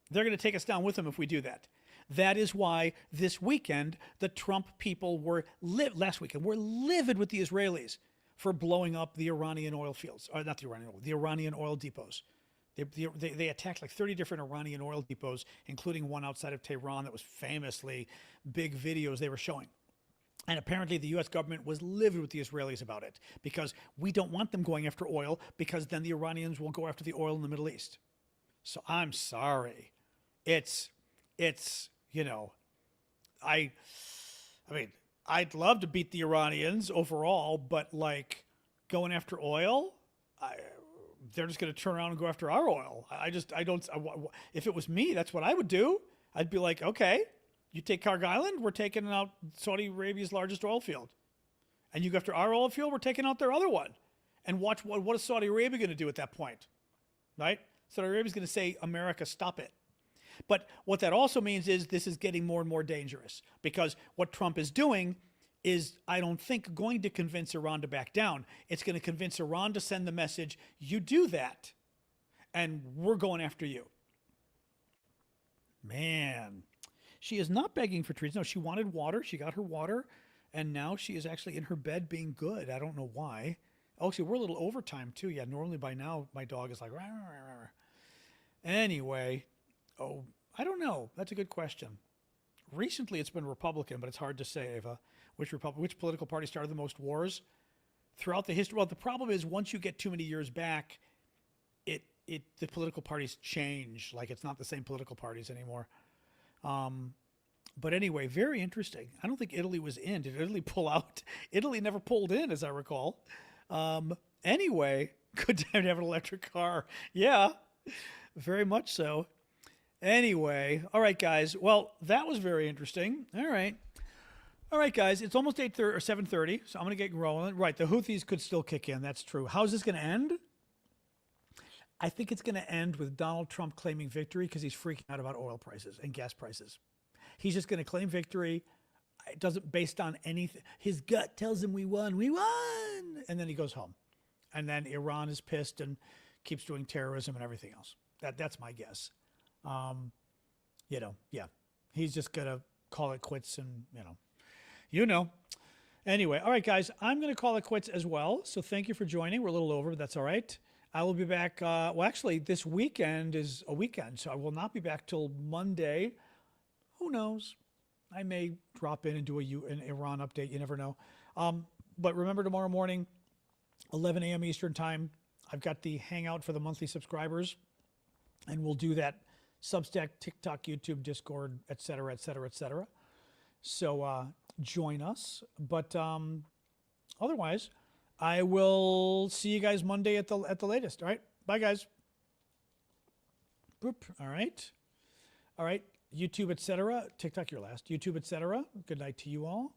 A: They're going to take us down with them if we do that. That is why this weekend, the Trump people were livid with the Israelis for blowing up the Iranian oil fields. Or not the Iranian oil, the Iranian oil depots. They attacked like 30 different Iranian oil depots, including one outside of Tehran that was famously big videos they were showing. And apparently the U.S. government was livid with the Israelis about it, because we don't want them going after oil, because then the Iranians will go after the oil in the Middle East. So I'm sorry. It's I mean, I'd love to beat the Iranians overall, but like going after oil, they're just going to turn around and go after our oil. If it was me, that's what I would do. I'd be like, okay, you take Karg Island, we're taking out Saudi Arabia's largest oil field. And you go after our oil field, we're taking out their other one. And watch what is Saudi Arabia going to do at that point, right? Saudi Arabia's going to say, America, stop it. But what that also means is this is getting more and more dangerous, because what Trump is doing is, I don't think, going to convince Iran to back down. It's going to convince Iran to send the message, you do that, and we're going after you. Man, she is not begging for treats. No, she wanted water. She got her water, and now she is actually in her bed being good. I don't know why. Oh, see, we're a little overtime, too. Yeah, normally by now, my dog is like, rah, rah, rah, rah. Anyway, oh, I don't know. That's a good question. Recently, it's been Republican, but it's hard to say, Ava, which political party started the most wars throughout the history. Well, the problem is, once you get too many years back, the political parties change. Like, it's not the same political parties anymore. But anyway, very interesting. I don't think Italy was in. Did Italy pull out? Italy never pulled in, as I recall. Anyway, good time to have an electric car. Yeah, very much so. Anyway, all right, guys. Well, that was very interesting. All right, guys. It's almost 8:30 or 7:30, so I'm going to get rolling. Right, the Houthis could still kick in. That's true. How's this going to end? I think it's going to end with Donald Trump claiming victory because he's freaking out about oil prices and gas prices. He's just going to claim victory. It doesn't based on anything. His gut tells him we won, and then he goes home, and then Iran is pissed and keeps doing terrorism and everything else. That's my guess. Yeah, he's just gonna call it quits, and Anyway, all right, guys, I'm gonna call it quits as well. So thank you for joining. We're a little over, but that's all right. I will be back. Well, actually, this weekend is a weekend, so I will not be back till Monday. Who knows? I may drop in and do an Iran update. You never know. But remember, tomorrow morning, 11 a.m. Eastern time, I've got the hangout for the monthly subscribers, and we'll do that Substack, TikTok, YouTube, Discord, etc., etc., etc. So join us. But otherwise, I will see you guys Monday at the latest. All right, bye, guys. Boop. All right. YouTube, etc. TikTok, your last. YouTube, etc. Good night to you all.